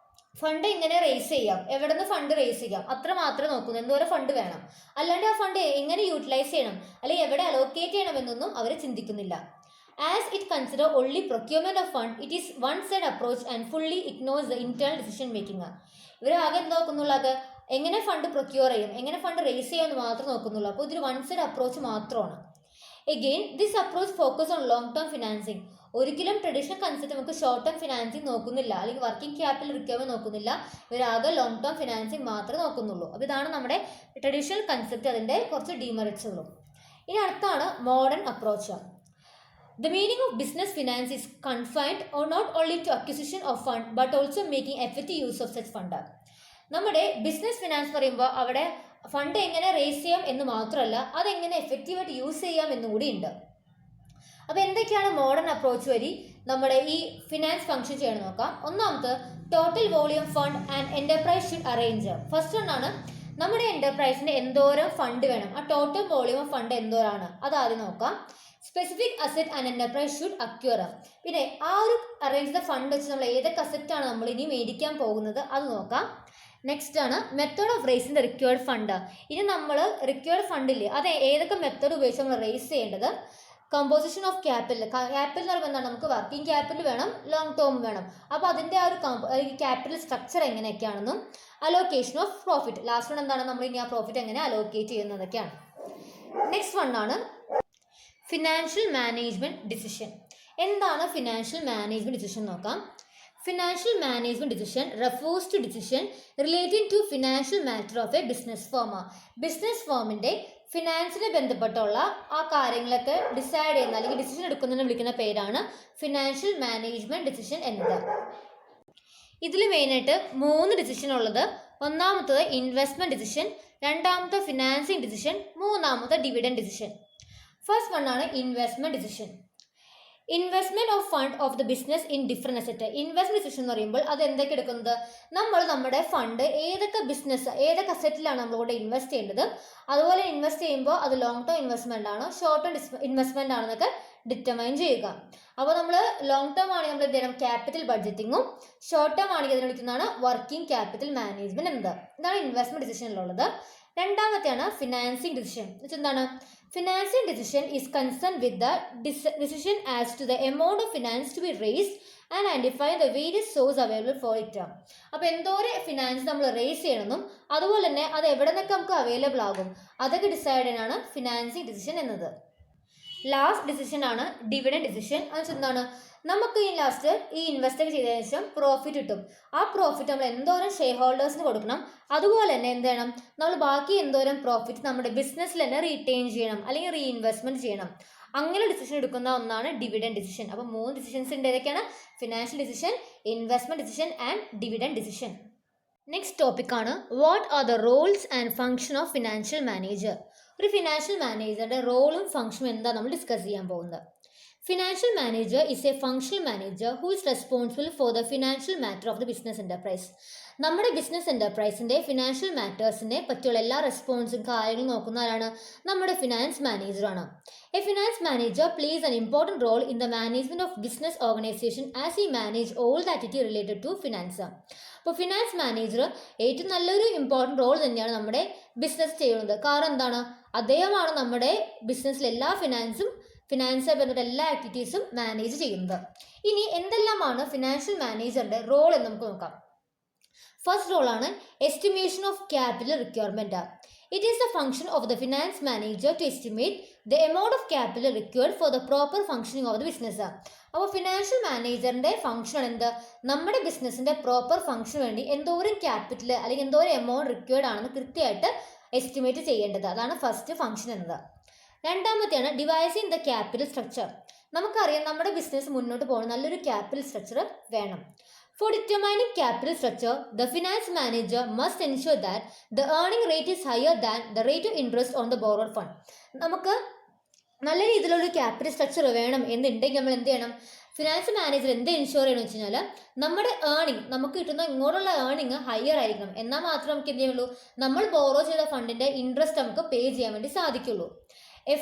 ഫണ്ട് എങ്ങനെ റേസ് ചെയ്യാം, എവിടെ നിന്ന് ഫണ്ട് റേസ് ചെയ്യാം, അത്ര മാത്രമേ നോക്കുന്നു, എന്തോരം ഫണ്ട് വേണം, അല്ലാണ്ട് ആ ഫണ്ട് എങ്ങനെ യൂട്ടിലൈസ് ചെയ്യണം അല്ലെങ്കിൽ എവിടെ അലോക്കേറ്റ് ചെയ്യണം എന്നൊന്നും അവർ ചിന്തിക്കുന്നില്ല. As it consider only procurement of fund, it is one-side approach and fully ignores the internal decision making. ഇവർ ആകെ എന്ത് നോക്കുന്നുള്ളത്, എങ്ങനെ ഫണ്ട് പ്രൊക്യൂർ ചെയ്യും, എങ്ങനെ ഫണ്ട് റേസ് ചെയ്യാമെന്ന് മാത്രം നോക്കുന്നുള്ളൂ. അപ്പോൾ ഇതൊരു വൺ സൈഡ് അപ്രോച്ച് മാത്രമാണ്. Again this approach focus on long term financing. ഒരിക്കലും ട്രഡീഷണൽ കൺസെപ്റ്റ് നമുക്ക് ഷോർട്ട് ടേം ഫിനാൻസിങ് നോക്കുന്നില്ല, അല്ലെങ്കിൽ വർക്കിംഗ് ക്യാപിറ്റൽ റിക്വയർമെന്റ് നോക്കുന്നില്ല. ഇവരാകെ ലോങ് ടേം ഫിനാൻസിങ് മാത്രമേ നോക്കുന്നുള്ളൂ. അപ്പോൾ ഇതാണ് നമ്മുടെ ട്രഡീഷണൽ കൺസെപ്റ്റ്, അതിൻ്റെ കുറച്ച് ഡീമെറിറ്റ്സ് ഉള്ളൂ. ഇനി അടുത്താണ് modern approach. The meaning of business finance is confined or not only to acquisition of fund but also making effective use of such fund. നമ്മുടെ ബിസിനസ് ഫിനാൻസ് പറയുമ്പോൾ അവിടെ ഫണ്ട് എങ്ങനെ റേസ് ചെയ്യാം എന്ന് മാത്രമല്ല, അതെങ്ങനെ എഫക്റ്റീവായിട്ട് യൂസ് ചെയ്യാം എന്നുകൂടി ഉണ്ട്. അപ്പോൾ എന്തൊക്കെയാണ് മോഡേൺ അപ്രോച്ച് വഴി നമ്മുടെ ഈ ഫിനാൻസ് ഫംഗ്ഷൻ ചെയ്യണം നോക്കാം. ഒന്നാമത് total volume fund and enterprise should arrange. First ഒന്നാണ് നമ്മുടെ എന്റർപ്രൈസിന് എന്തോരം ഫണ്ട് വേണം, ആ ടോട്ടൽ വോളിയം ഓഫ് ഫണ്ട് എന്തോരാണ് അത് ആദ്യം നോക്കാം. Specific asset and enterprise should acquire. പിന്നെ ആ ഒരു അറേഞ്ച് ദ ഫണ്ട് വെച്ച് നമ്മൾ ഏതൊക്കെ അസറ്റാണ് നമ്മൾ ഇനി മേടിക്കാൻ പോകുന്നത് അത് നോക്കാം. നെക്സ്റ്റ് ആണ് method of racing the required fund. ഇനി നമ്മൾ റിക്വയർഡ് ഫണ്ടില്ലേ അത് ഏതൊക്കെ മെത്തേഡ് ഉപയോഗിച്ച് നമ്മൾ റേസ് ചെയ്യേണ്ടത്. Composition of capital. ക്യാപിറ്റൽ എന്ന് പറയുമ്പോൾ എന്താണ്, നമുക്ക് വർക്കിംഗ് ക്യാപിറ്റൽ വേണം, ലോങ് ടേം വേണം. അപ്പോൾ അതിൻ്റെ ആ ഒരു ക്യാപിറ്റൽ സ്ട്രക്ചർ എങ്ങനെയൊക്കെയാണെന്നും allocation of profit, last one എന്താണ്, നമ്മൾ ഇനി ആ പ്രോഫിറ്റ് എങ്ങനെ അലോക്കേറ്റ് ചെയ്യുന്നതൊക്കെയാണ്. നെക്സ്റ്റ് വൺ ആണ് ഫിനാൻഷ്യൽ മാനേജ്മെന്റ് ഡിസിഷൻ. എന്താണ് ഫിനാൻഷ്യൽ മാനേജ്മെന്റ് ഡിസിഷൻ നോക്കാം. Financial management decision refers to decision relating to financial matter of a business firm. Business ഫേമിൻ്റെ ഫിനാൻസിനെ ബന്ധപ്പെട്ടുള്ള ആ കാര്യങ്ങളൊക്കെ ഡിസൈഡ് ചെയ്യുന്ന അല്ലെങ്കിൽ ഡിസിഷൻ എടുക്കുന്നതിന് വിളിക്കുന്ന പേരാണ് ഫിനാൻഷ്യൽ മാനേജ്മെന്റ് ഡിസിഷൻ എന്നത്. ഇതിൽ മെയിനായിട്ട് 3 ഡിസിഷൻ ഉള്ളത്. ഒന്നാമത്തത് ഇൻവെസ്റ്റ്മെന്റ് ഡിസിഷൻ, രണ്ടാമത്തെ ഫിനാൻസിങ് ഡിസിഷൻ, മൂന്നാമത്തെ ഡിവിഡൻഡ് ഡിസിഷൻ. ഫസ്റ്റ് വൺ ആണ് investment decision. Investment of fund of the business in different asset. Investment decision എന്ന് പറയുമ്പോൾ അത് എന്തൊക്കെ എടുക്കുന്നത്, നമ്മൾ നമ്മുടെ ഫണ്ട് ഏതൊക്കെ ബിസിനസ് ഏതൊക്കെ അസറ്റിലാണ് നമ്മളിവിടെ ഇൻവെസ്റ്റ് ചെയ്യേണ്ടത്, അതുപോലെ ഇൻവെസ്റ്റ് ചെയ്യുമ്പോൾ അത് ലോങ് ടേം ഇൻവെസ്റ്റ്മെന്റ് ആണോ ഷോർട്ട് ടേം ഇൻവെസ്റ്റ്മെന്റ് ആണെന്നൊക്കെ ഡിറ്റർമൈൻ ചെയ്യുക. അപ്പോൾ നമ്മൾ ലോങ് ടേം ആണെങ്കിൽ നമ്മൾ എന്ത് ചെയ്യണം, ക്യാപിറ്റൽ ബഡ്ജറ്റിങ്ങും, ഷോർട്ട് ടേം ആണെങ്കിൽ അതിനെ വിളിക്കുന്നതാണ് വർക്കിംഗ് ക്യാപിറ്റൽ മാനേജ്മെന്റ് എന്നത്. ഇതാണ് ഇൻവെസ്റ്റ്മെന്റ് ഡിസിഷനിലുള്ളത്. രണ്ടാമത്തെയാണ് ഫിനാൻസിങ് ഡിസിഷൻ. എന്താണ്, financing decision is concern with the decision as to the amount of finance to be raised and identify the various source available for it. അപ്പോൾ എന്തോരം ഫിനാൻസ് നമ്മൾ raise ചെയ്യണമെന്നും അതുപോലെ തന്നെ അത് എവിടെ നിന്നൊക്കെ നമുക്ക് അവൈലബിൾ ആകും അതൊക്കെ ഡിസൈഡ് ചെയ്യാനാണ് ഫിനാൻസിങ് ഡിസിഷൻ എന്നത്. ലാസ്റ്റ് ഡിസിഷൻ ആണ് ഡിവിഡൻഡ് ഡിസിഷൻ. അത് എന്താണ്, നമുക്ക് ഈ ലാസ്റ്റ് ഈ ഇൻവെസ്റ്റ് ചെയ്തതിനു ശേഷം പ്രോഫിറ്റ് കിട്ടും. ആ പ്രോഫിറ്റ് നമ്മൾ എന്തോരം ഷെയർ ഹോൾഡേഴ്സിന് കൊടുക്കണം, അതുപോലെ തന്നെ എന്ത് ചെയ്യണം, നമ്മൾ ബാക്കി എന്തോരം പ്രോഫിറ്റ് നമ്മുടെ ബിസിനസ്സിൽ തന്നെ റീറ്റെയിൻ ചെയ്യണം അല്ലെങ്കിൽ റീഇൻവെസ്റ്റ്മെന്റ് ചെയ്യണം. അങ്ങനെ ഡിസിഷൻ എടുക്കുന്ന ഒന്നാണ് ഡിവിഡൻഡ് ഡിസിഷൻ. അപ്പോൾ 3 ഡിസിഷൻസ് ഉണ്ട്. ഏതൊക്കെയാണ്, financial decision, investment decision and dividend decision. Next topic ആണ് what are the roles and function of financial manager. ഒരു ഫിനാൻഷ്യൽ മാനേജറുടെ റോളും ഫംഗ്ഷനും എന്താ നമ്മൾ ഡിസ്കസ് ചെയ്യാൻ പോകുന്നത്. Financial manager is a functional manager who is responsible for the financial matter of the business enterprise. നമ്മുടെ ബിസിനസ് എൻ്റർപ്രൈസിൻ്റെ ഫിനാൻഷ്യൽ മാറ്റേഴ്സിനെ പറ്റിയുള്ള എല്ലാ റെസ്പോൺസും കാര്യങ്ങളും നോക്കുന്ന ആരാണ്, നമ്മുടെ ഫിനാൻസ് മാനേജറാണ്. A finance manager plays an important role in the management of business organisation as he manage all the activity related to finance. അപ്പോൾ ഫിനാൻസ് മാനേജർ ഏറ്റവും നല്ലൊരു ഇമ്പോർട്ടൻറ്റ് റോൾ തന്നെയാണ് നമ്മുടെ ബിസിനസ് ചെയ്യുന്നത്. കാരണം എന്താണ്, അദ്ദേഹമാണ് നമ്മുടെ ബിസിനസ്സിലെ എല്ലാ ഫിനാൻസുമായി ബന്ധപ്പെട്ട എല്ലാ ആക്ടിവിറ്റീസും മാനേജ് ചെയ്യുന്നത്. ഇനി എന്തെല്ലാമാണ് ഫിനാൻഷ്യൽ മാനേജറിൻ്റെ റോൾ എന്ന് നമുക്ക് നോക്കാം. ഫസ്റ്റ് റോളാണ് estimation of capital requirement. It is the function of the finance manager to estimate the amount of capital required for the proper functioning of the business. അപ്പോൾ ഫിനാൻഷ്യൽ മാനേജറിൻ്റെ function എന്ത്, നമ്മുടെ ബിസിനസ്സിൻ്റെ proper ഫംഗ്ഷന് വേണ്ടി എന്തോരം ക്യാപിറ്റൽ അല്ലെങ്കിൽ എന്തോരം എമൗണ്ട് റിക്വയർഡ് ആണെന്ന് കൃത്യമായിട്ട് എസ്റ്റിമേറ്റ് ചെയ്യേണ്ടത്. അതാണ് ഫസ്റ്റ് ഫംഗ്ഷൻ എന്നത്. രണ്ടാമത്തെയാണ് ഡിവൈസിങ് ദ ക്യാപിറ്റൽ സ്ട്രക്ചർ. നമുക്കറിയാം നമ്മുടെ ബിസിനസ് മുന്നോട്ട് പോകണം, നല്ലൊരു ക്യാപിറ്റൽ സ്ട്രക്ചർ വേണം. For determining capital structure, the finance manager must ensure that the earning rate is higher than the rate of interest on the borrowed fund. നമുക്ക് നല്ല രീതിയിലുള്ള capital structure വേണം എന്നുണ്ടെങ്കിൽ നമ്മൾ എന്ത് ചെയ്യണം, ഫിനാൻസ് മാനേജർ എന്ത് എൻഷുർ ചെയ്യണമെന്ന് വെച്ച് കഴിഞ്ഞാൽ നമ്മുടെ ഏർണിംഗ്, നമുക്ക് കിട്ടുന്ന ഇങ്ങോട്ടുള്ള ഏർണിംഗ് ഹയർ ആയിരിക്കണം. എന്നാൽ മാത്രമേ നമുക്ക് എന്ത് ചെയ്യുള്ളൂ, നമ്മൾ ബോറോ ചെയ്ത ഫണ്ടിൻ്റെ ഇൻട്രസ്റ്റ് നമുക്ക് പേ ചെയ്യാൻ വേണ്ടി സാധിക്കുള്ളൂ. A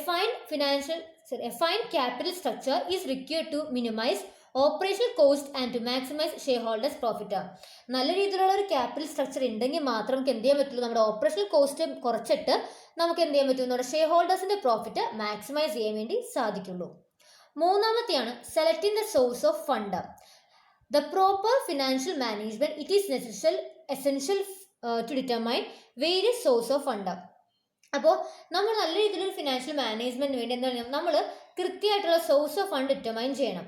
fine capital structure is required to minimize operational cost and to maximize shareholders profit. നല്ല രീതിയിലുള്ള ഒരു ക്യാപിറ്റൽ സ്ട്രക്ചർ ഉണ്ടെങ്കിൽ മാത്രം നമുക്ക് എന്ത് ചെയ്യാൻ പറ്റുള്ളൂ, നമ്മുടെ ഓപ്പറേഷണൽ കോസ്റ്റ് കുറച്ചിട്ട് നമുക്ക് എന്ത് ചെയ്യാൻ പറ്റും, നമ്മുടെ ഷെയർ ഹോൾഡേഴ്സിന്റെ പ്രോഫിറ്റ് മാക്സിമൈസ് ചെയ്യാൻ വേണ്ടി സാധിക്കുള്ളൂ. മൂന്നാമത്തെയാണ് selecting the source of fund. The proper financial management it is essential to determine various source of fund. അപ്പോൾ നമ്മൾ നല്ല രീതിയിലൊരു ഫിനാൻഷ്യൽ മാനേജ്മെന്റിന് വേണ്ടി എന്താണ്, നമ്മൾ കൃത്യമായിട്ടുള്ള സോഴ്സ് ഓഫ് ഫണ്ട് ഡിറ്റർമൈൻ ചെയ്യണം.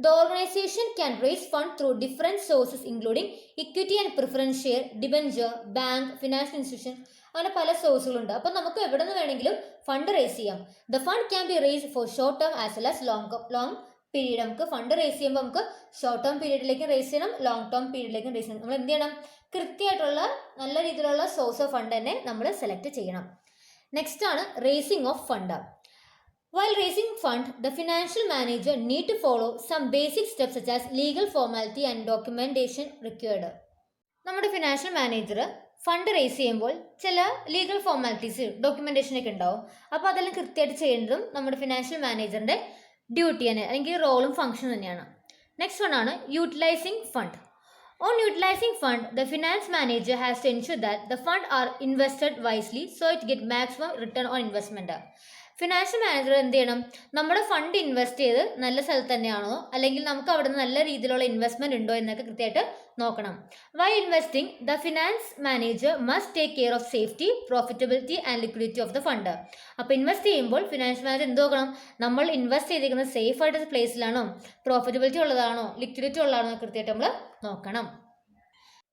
The organisation can raise fund through different sources including equity and preference share, debenture, bank, financial institution, അങ്ങനെ പല സോഴ്സുകളുണ്ട്. അപ്പോൾ നമുക്ക് എവിടെ നിന്ന് വേണമെങ്കിലും ഫണ്ട് റേസ് ചെയ്യാം. The fund can be raise for short term as well as long period. നമുക്ക് ഫണ്ട് റേസ് ചെയ്യുമ്പോൾ നമുക്ക് ഷോർട്ട് ടേം പീരീഡിലേക്കും റേസ് ചെയ്യണം, ലോങ് ടേം പീരീഡിലേക്കും റേസ് ചെയ്യണം. നമ്മൾ എന്ത് ചെയ്യണം, കൃത്യമായിട്ടുള്ള നല്ല രീതിയിലുള്ള സോഴ്സ് ഓഫ് ഫണ്ട് തന്നെ നമ്മൾ സെലക്ട് ചെയ്യണം. നെക്സ്റ്റ് ആണ് racing of fund. While raising fund, the financial manager need to follow some basic steps such as legal formality and documentation required. നമ്മുടെ ഫിനാൻഷ്യൽ മാനേജർ ഫണ്ട് റേസ് ചെയ്യുമ്പോൾ ചില legal formalities ഡോക്യുമെന്റേഷനൊക്കെ ഉണ്ടാവും. അപ്പോൾ അതെല്ലാം കൃത്യമായിട്ട് ചെയ്യേണ്ടതും നമ്മുടെ ഫിനാൻഷ്യൽ മാനേജറിന്റെ ഡ്യൂട്ടി തന്നെ അല്ലെങ്കിൽ റോളും ഫംഗ്ഷൻ തന്നെയാണ്. നെക്സ്റ്റ് വൺ ആണ് utilising fund. On utilizing fund, the finance manager has to ensure that the fund are invested wisely so it get maximum return on investment. Financial manager എന്ത് ചെയ്യണം, നമ്മുടെ fund invest ചെയ്ത് നല്ല സ്ഥലത്ത് തന്നെയാണോ അല്ലെങ്കിൽ നമുക്ക് അവിടെ നിന്ന് നല്ല രീതിയിലുള്ള ഇൻവെസ്റ്റ്മെന്റ് ഉണ്ടോ എന്നൊക്കെ കൃത്യമായിട്ട് നോക്കണം. Why investing the finance manager must take care of safety, profitability and liquidity of the fund. അപ്പോൾ ഇൻവെസ്റ്റ് ചെയ്യുമ്പോൾ ഫിനാൻഷ്യൽ മാനേജർ എന്ത് നോക്കണം, നമ്മൾ ഇൻവെസ്റ്റ് ചെയ്തിരിക്കുന്നത് സേഫ് ആയിട്ട് പ്ലേസിലാണോ, പ്രോഫിറ്റബിലിറ്റി ഉള്ളതാണോ, ലിക്വിഡിറ്റി ഉള്ളതാണോ കൃത്യമായിട്ട് നമ്മൾ നോക്കണം.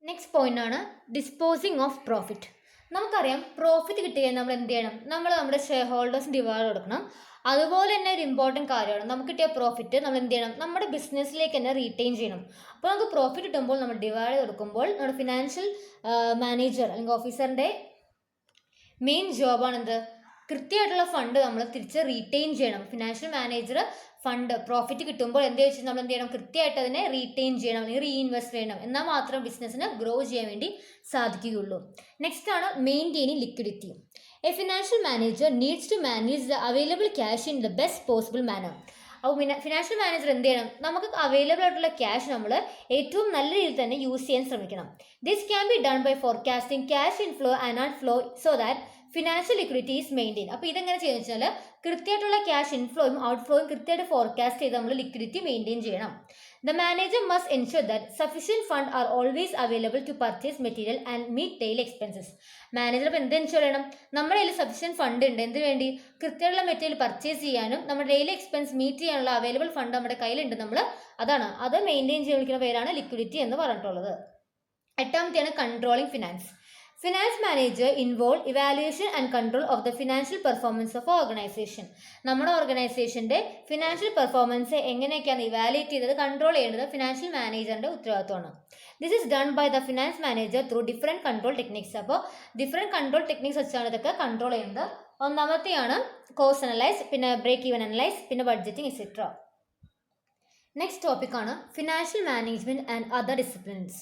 നെക്സ്റ്റ് പോയിന്റ് ആണ് ഡിസ്പോസിങ് ഓഫ് പ്രോഫിറ്റ്. നമുക്കറിയാം പ്രോഫിറ്റ് കിട്ടിയാൽ നമ്മൾ എന്ത് ചെയ്യണം, നമ്മൾ നമ്മുടെ ഷെയർ ഹോൾഡേഴ്സിന് ഡിവൈഡ് കൊടുക്കണം. അതുപോലെ തന്നെ ഒരു ഇമ്പോർട്ടൻറ്റ് കാര്യമാണ്, നമുക്ക് കിട്ടിയ പ്രോഫിറ്റ് നമ്മൾ എന്ത് ചെയ്യണം, നമ്മുടെ ബിസിനസ്സിലേക്ക് തന്നെ റീറ്റെയിൻ ചെയ്യണം. അപ്പോൾ നമുക്ക് പ്രോഫിറ്റ് കിട്ടുമ്പോൾ നമ്മൾ ഡിവൈഡ് കൊടുക്കുമ്പോൾ നമ്മുടെ ഫിനാൻഷ്യൽ മാനേജർ അല്ലെങ്കിൽ ഓഫീസറിൻ്റെ മെയിൻ ജോബാണ് എന്ത്, കൃത്യമായിട്ടുള്ള ഫണ്ട് നമ്മൾ തിരിച്ച് റീറ്റെയിൻ ചെയ്യണം. ഫിനാൻഷ്യൽ മാനേജർ ഫണ്ട് പ്രോഫിറ്റ് കിട്ടുമ്പോൾ എന്ത് വെച്ചാൽ നമ്മൾ എന്ത് ചെയ്യണം, കൃത്യമായിട്ട് അതിനെ റീറ്റെയിൻ ചെയ്യണം അല്ലെങ്കിൽ റീഇൻവെസ്റ്റ് ചെയ്യണം. എന്നാൽ മാത്രം ബിസിനസ്സിന് ഗ്രോ ചെയ്യാൻ വേണ്ടി സാധിക്കുകയുള്ളൂ. നെക്സ്റ്റ് ആണ് maintaining liquidity. A financial manager needs to manage the available cash in the best possible manner. അപ്പോൾ ഫിനാൻഷ്യൽ മാനേജർ എന്ത് ചെയ്യണം, നമുക്ക് അവൈലബിൾ ആയിട്ടുള്ള ക്യാഷ് നമ്മൾ ഏറ്റവും നല്ല രീതിയിൽ തന്നെ യൂസ് ചെയ്യാൻ ശ്രമിക്കണം. This can be done by forecasting cash inflow and outflow so that financial liquidity is maintain. അപ്പോൾ ഇതെങ്ങനെ ചെയ്യുന്നത് വെച്ചാൽ കൃത്യമായിട്ടുള്ള ക്യാഷ് ഇൻഫ്ലോയും ഔട്ട്ഫ്ലോയും കൃത്യമായിട്ട് ഫോർകാസ്റ്റ് ചെയ്ത് നമ്മൾ ലിക്വിഡിറ്റി മെയിൻറ്റെയിൻ ചെയ്യണം. The manager must ensure that sufficient fund are always available to purchase material and meet daily expenses. Manager ഇപ്പോൾ എന്ത് എൻഷുർ ചെയ്യണം, നമ്മുടെ കയ്യിൽ സഫീഷ്യൻറ്റ് ഫണ്ട് ഉണ്ട്, എന്തിനു വേണ്ടി, കൃത്യമുള്ള മെറ്റീരിയൽ പർച്ചേസ് ചെയ്യാനും നമ്മുടെ ഡെയിലി എക്സ്പെൻസ് മീറ്റ് ചെയ്യാനുള്ള അവൈലബിൾ ഫണ്ട് നമ്മുടെ കയ്യിലുണ്ട്, അത് മെയിൻറ്റെയിൻ ചെയ്യാൻ വിളിക്കുന്ന പേരാണ് ലിക്വിഡിറ്റി എന്ന് പറഞ്ഞിട്ടുള്ളത്. എട്ടാമത്തെയാണ് controlling finance. Finance manager involve evaluation and control of the financial performance of organisation. നമ്മുടെ ഓർഗനൈസേഷൻ്റെ ഫിനാൻഷ്യൽ പെർഫോമൻസ് എങ്ങനെയൊക്കെയാണ് ഇവാലുവേറ്റ് ചെയ്തത് കൺട്രോൾ ചെയ്യേണ്ടത് ഫിനാൻഷ്യൽ മാനേജറിൻ്റെ ഉത്തരവാദിത്തമാണ്. This is done by the finance manager through different control techniques. അപ്പോൾ ഡിഫറെൻറ്റ് കൺട്രോൾ ടെക്നിക്സ് വെച്ചാണ് ഇതൊക്കെ കൺട്രോൾ ചെയ്യുന്നത്. ഒന്നാമത്തെയാണ് കോസ്റ്റ് അനലൈസ്, പിന്നെ ബ്രേക്ക് ഈവൻ അനലൈസ്, പിന്നെ ബഡ്ജറ്റിംഗ് എക്സെട്ര. നെക്സ്റ്റ് ടോപ്പിക്കാണ് financial management and other disciplines.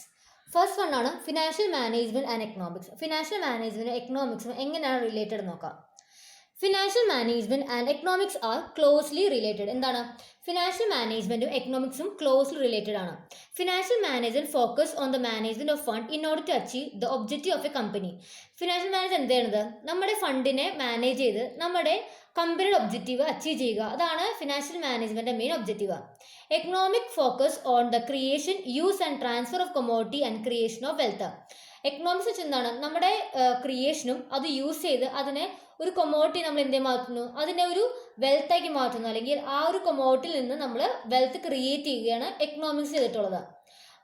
First one ആണ് financial management and economics. Financial മാനേജ്മെൻറ്റും എക്കണോമിക്സും എങ്ങനെയാണ് റിലേറ്റഡ് നോക്കാം. Financial management and economics are closely related. എന്താണ്, ഫിനാൻഷ്യൽ മാനേജ്മെൻറ്റും എക്കണോമിക്സും ക്ലോസ്ലി റിലേറ്റഡ് ആണ്. Financial manager focus on the management of fund in order to achieve the objective of a company. Financial manager എന്ത് ചെയ്യണത്, നമ്മുടെ ഫണ്ടിനെ മാനേജ് ചെയ്ത് നമ്മുടെ കമ്പനിയുടെ ഒബ്ജക്റ്റീവ് അച്ചീവ് ചെയ്യുക, അതാണ് ഫിനാൻഷ്യൽ മാനേജ്മെൻറ്റിൻ്റെ main objective. Economic focus on the creation, use and transfer of commodity and creation of wealth. Economics വെച്ച് എന്താണ്, നമ്മുടെ ക്രിയേഷനും അത് യൂസ് ചെയ്ത് അതിനെ ഒരു കൊമോഡിറ്റി നമ്മൾ എന്ത് മാറ്റുന്നു, അതിനെ ഒരു വെൽത്താക്കി മാറ്റുന്നു, അല്ലെങ്കിൽ ആ ഒരു കൊമോഡിറ്റിയിൽ നിന്ന് നമ്മൾ വെൽത്ത് ക്രിയേറ്റ് ചെയ്യുകയാണ് എക്കണോമിക്സ് ചെയ്തിട്ടുള്ളത്.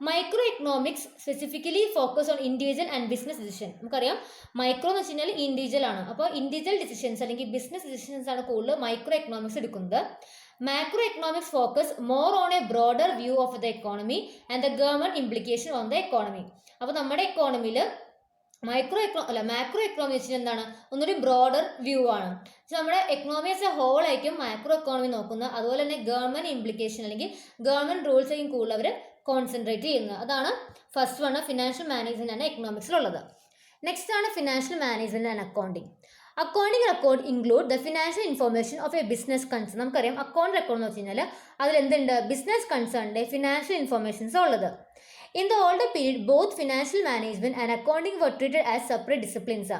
Micro economics specifically focus on individual and business decision. നമുക്കറിയാം മൈക്രോ എന്ന് വെച്ച് കഴിഞ്ഞാൽ ഇൻഡിവിജ്വൽ ആണ്. അപ്പോൾ ഇൻഡിവിജ്വൽ ഡിസിഷൻസ് അല്ലെങ്കിൽ ബിസിനസ് ഡിസിഷൻസ് ആണ് കൂടുതൽ മൈക്രോ എക്കണോമിക്സ് എടുക്കുന്നത്. Macro economics focus more on A broader view of the economy and the government implication on the economy. അപ്പോൾ നമ്മുടെ എക്കോണമിയിൽ മാക്രോ എക്കണോമി വെച്ചാൽ എന്താണ്, ഒന്നൊരു ബ്രോഡർ വ്യൂ ആണ്. നമ്മുടെ എക്കണോമി ആസ് എ ഹോൾ ആയിരിക്കും മാക്രോ എക്കോണമി നോക്കുന്നത്. അതുപോലെ തന്നെ ഗവൺമെന്റ് ഇംപ്ലിക്കേഷൻ അല്ലെങ്കിൽ ഗവൺമെന്റ് റൂൾസ് ആയിരിക്കും കൂടുതൽ അവർ കോൺസെൻട്രേറ്റ് ചെയ്യുന്നത്. അതാണ് first one financial management and എക്കണോമിക്സിലുള്ളത്. നെക്സ്റ്റ് ആണ് financial management and accounting. Accounting record include the financial information of a business concern. നമുക്കറിയാം അക്കൗണ്ട് റെക്കോർഡ് എന്ന് വെച്ച് കഴിഞ്ഞാൽ അതിൽ എന്തുണ്ട്, ബിസിനസ് കൺസേണിൻ്റെ ഫിനാൻഷ്യൽ ഇൻഫർമേഷൻസ് ഉള്ളത്. In the older period, both financial management and accounting were treated as separate disciplines.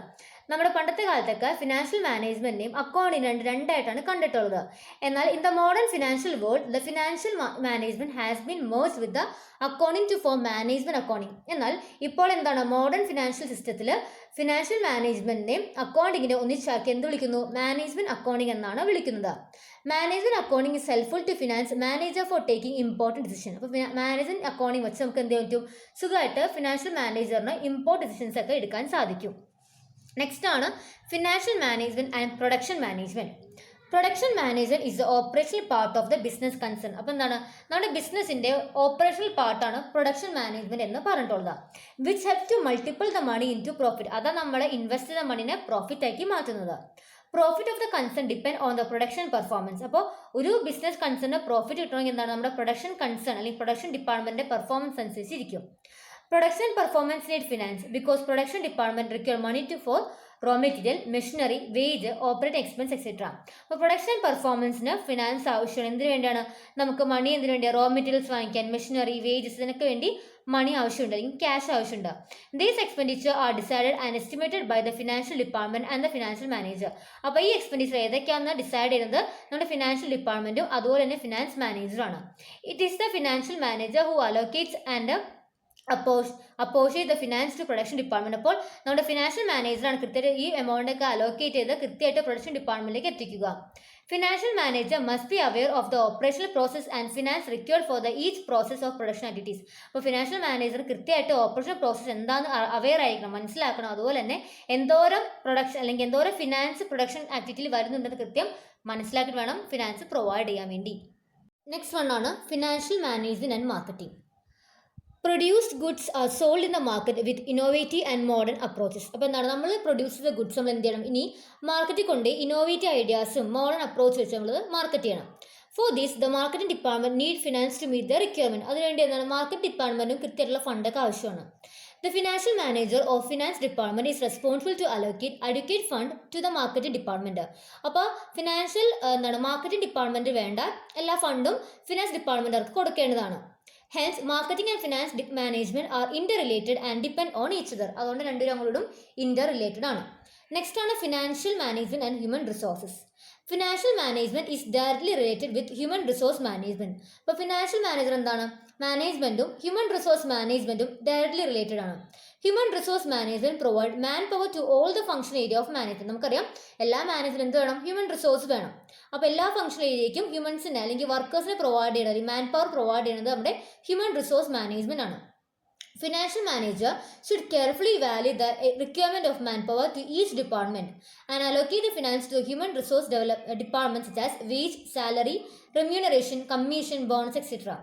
നമ്മുടെ പണ്ടത്തെ കാലത്തൊക്കെ ഫിനാൻഷ്യൽ മാനേജ്മെന്റിനെയും അക്കൗണ്ടിനെയും രണ്ടായിട്ടാണ് കണ്ടിട്ടുള്ളത്. എന്നാൽ in the modern financial world the financial management has been merged with the accounting to form management accounting. എന്നാൽ ഇപ്പോൾ എന്താണ്, modern financial സിസ്റ്റത്തിൽ ഫിനാൻഷ്യൽ മാനേജ്മെന്റിനെയും അക്കൗണ്ടിങ്ങിനെ ഒന്നിച്ചാക്കി എന്ത് വിളിക്കുന്നു, മാനേജ്മെന്റ് അക്കൗണ്ടിങ് എന്നാണ് വിളിക്കുന്നത്. Management accounting is helpful to finance manager for taking important decision. അപ്പോൾ മാനേജ്മെന്റ് അക്കൗണ്ടിങ് വെച്ച് നമുക്ക് എന്ത് പറ്റും, സുഖമായിട്ട് ഫിനാൻഷ്യൽ മാനേജറിന് ഇമ്പോർട്ടൻറ്റ് ഡിസിഷൻസ് ഒക്കെ എടുക്കാൻ സാധിക്കും. നെക്സ്റ്റ് ആണ് financial management and production management. Production manager is the operational part of the business concern. അപ്പോൾ എന്താണ്, നമ്മുടെ ബിസിനസിന്റെ ഓപ്പറേഷണൽ പാർട്ടാണ് പ്രൊഡക്ഷൻ മാനേജ്മെന്റ് എന്ന് പറഞ്ഞിട്ടുള്ളത്. Which help to multiple the money into profit. അതാണ് നമ്മളെ ഇൻവെസ്റ്റ് ചെയ്ത മണിനെ പ്രോഫിറ്റ് ആക്കി മാറ്റുന്നത്. Profit of the concern depend on the production performance. അപ്പോൾ ഒരു ബിസിനസ് കൺസേണിന് പ്രോഫിറ്റ് കിട്ടണമെങ്കിൽ എന്താണ്, നമ്മുടെ പ്രൊഡക്ഷൻ കൺസേൺ അല്ലെങ്കിൽ പ്രൊഡക്ഷൻ ഡിപ്പാർട്ട്മെന്റിന്റെ പെർഫോമൻസ് അനുസരിച്ചിരിക്കും. Production performance need finance because production department require money for raw material, machinery, wage, operating expense, etc. അപ്പോൾ പ്രൊഡക്ഷൻ പെർഫോമൻസിന് ഫിനാൻസ് ആവശ്യമാണ്. എന്തിനു വേണ്ടിയാണ്? നമുക്ക് മണി എന്തിനു വേണ്ടിയാണ്? റോ മെറ്റീരിയൽസ് വാങ്ങിക്കാൻ, മെഷീനറി, വേജസ്, ഇതിനൊക്കെ വേണ്ടി മണി ആവശ്യമുണ്ട്, അല്ലെങ്കിൽ ക്യാഷ് ആവശ്യമുണ്ട്. These expenditure are decided and estimated by the financial department and the financial manager. അപ്പോൾ ഈ എക്സ്പെൻഡിച്ചർ ഏതൊക്കെയാണെന്ന് ഡിസൈഡ് ചെയ്യുന്നത് നമ്മുടെ ഫിനാൻഷ്യൽ ഡിപ്പാർട്ട്മെന്റും അതുപോലെ തന്നെ ഫിനാൻസ് മാനേജറാണ്. It is the financial manager who allocates and apportion the finance to production department. അപ്പോൾ നമ്മുടെ ഫിനാൻഷ്യൽ മാനേജറാണ് കൃത്യമായിട്ട് ഈ എമൗണ്ട് ഒക്കെ അലോക്കേറ്റ് ചെയ്ത് കൃത്യമായിട്ട് പ്രൊഡക്ഷൻ ഡിപ്പാർട്ട്മെന്റിലേക്ക് എത്തിക്കുക. Financial manager must be aware of the operational process and finance required for the each process of production activities. അപ്പോൾ ഫിനാൻഷ്യൽ മാനേജർ കൃത്യമായിട്ട് ഓപ്പറേഷണൽ പ്രോസസ് എന്താണെന്ന് അവെയർ ആയിരിക്കണം, മനസ്സിലാക്കണം. അതുപോലെ തന്നെ എന്തോരം പ്രൊഡക്ഷൻ അല്ലെങ്കിൽ എന്തോരം ഫിനാൻസ് പ്രൊഡക്ഷൻ ആക്ടിവിറ്റിയിൽ വരുന്നുണ്ടെന്ന് കൃത്യം മനസ്സിലാക്കിയിട്ട് വേണം ഫിനാൻസ് പ്രൊവൈഡ് ചെയ്യാൻ വേണ്ടി. നെക്സ്റ്റ് വൺ ആണ് financial management and marketing. Produced goods are sold in the market with innovative and modern approaches. അപ്പോൾ എന്താണ്, നമ്മൾ പ്രൊഡ്യൂസ് ചെയ്ത ഗുഡ്സ് നമ്മൾ എന്ത് ചെയ്യണം? ഇനി മാർക്കറ്റിൽ കൊണ്ട് ഇന്നോവേറ്റീവ് ഐഡിയാസും മോഡേൺ അപ്രോച്ച് വെച്ച് നമ്മൾ മാർക്കറ്റ് ചെയ്യണം. For these the marketing department need finance to meet the requirement. അതിനുവേണ്ടി എന്താണ്, മാർക്കറ്റ് ഡിപ്പാർട്ട്മെന്റും കൃത്യമായിട്ടുള്ള ഫണ്ടൊക്കെ ആവശ്യമാണ്. The financial manager of finance department is responsible to allocate adequate fund to the marketing department. അപ്പോൾ financial marketing department വേണ്ട എല്ലാ ഫണ്ടും finance ഡിപ്പാർട്ട്മെന്റുകാർക്ക് കൊടുക്കേണ്ടതാണ്. Hence, marketing and finance management are interrelated and depend on each other. അതുകൊണ്ട് രണ്ടും ഞങ്ങളോടും interrelated ആണ്. Next ആണ് financial management and human resources. Financial management is directly related with human resource management. അപ്പോൾ ഫിനാൻഷ്യൽ മാനേജർ എന്താണ്? മാനേജ്മെന്റും human resource മാനേജ്മെന്റും directly related ആണ്. Human resource management provide man power to all the function area of management. നമുക്കറിയാം എല്ലാ management എന്ത് വേണം? Human resource വേണം. അപ്പോൾ എല്ലാ ഫംഗ്ഷൻ ഏരിയയ്ക്കും ഹ്യൂമൻസിനെ അല്ലെങ്കിൽ വർക്കേഴ്സിനെ പ്രൊവൈഡ് ചെയ്യുന്നത്, അല്ലെങ്കിൽ മാൻ പവർ പ്രൊവൈഡ് ചെയ്യുന്നത് നമ്മുടെ ഹ്യൂമൻ റിസോഴ്സ് മാനേജ്മെന്റ് ആണ്. Financial manager should carefully evaluate the requirement of manpower to each department and allocate the finance to human resource departments such as wage, salary, remuneration, commission, bonus, etc.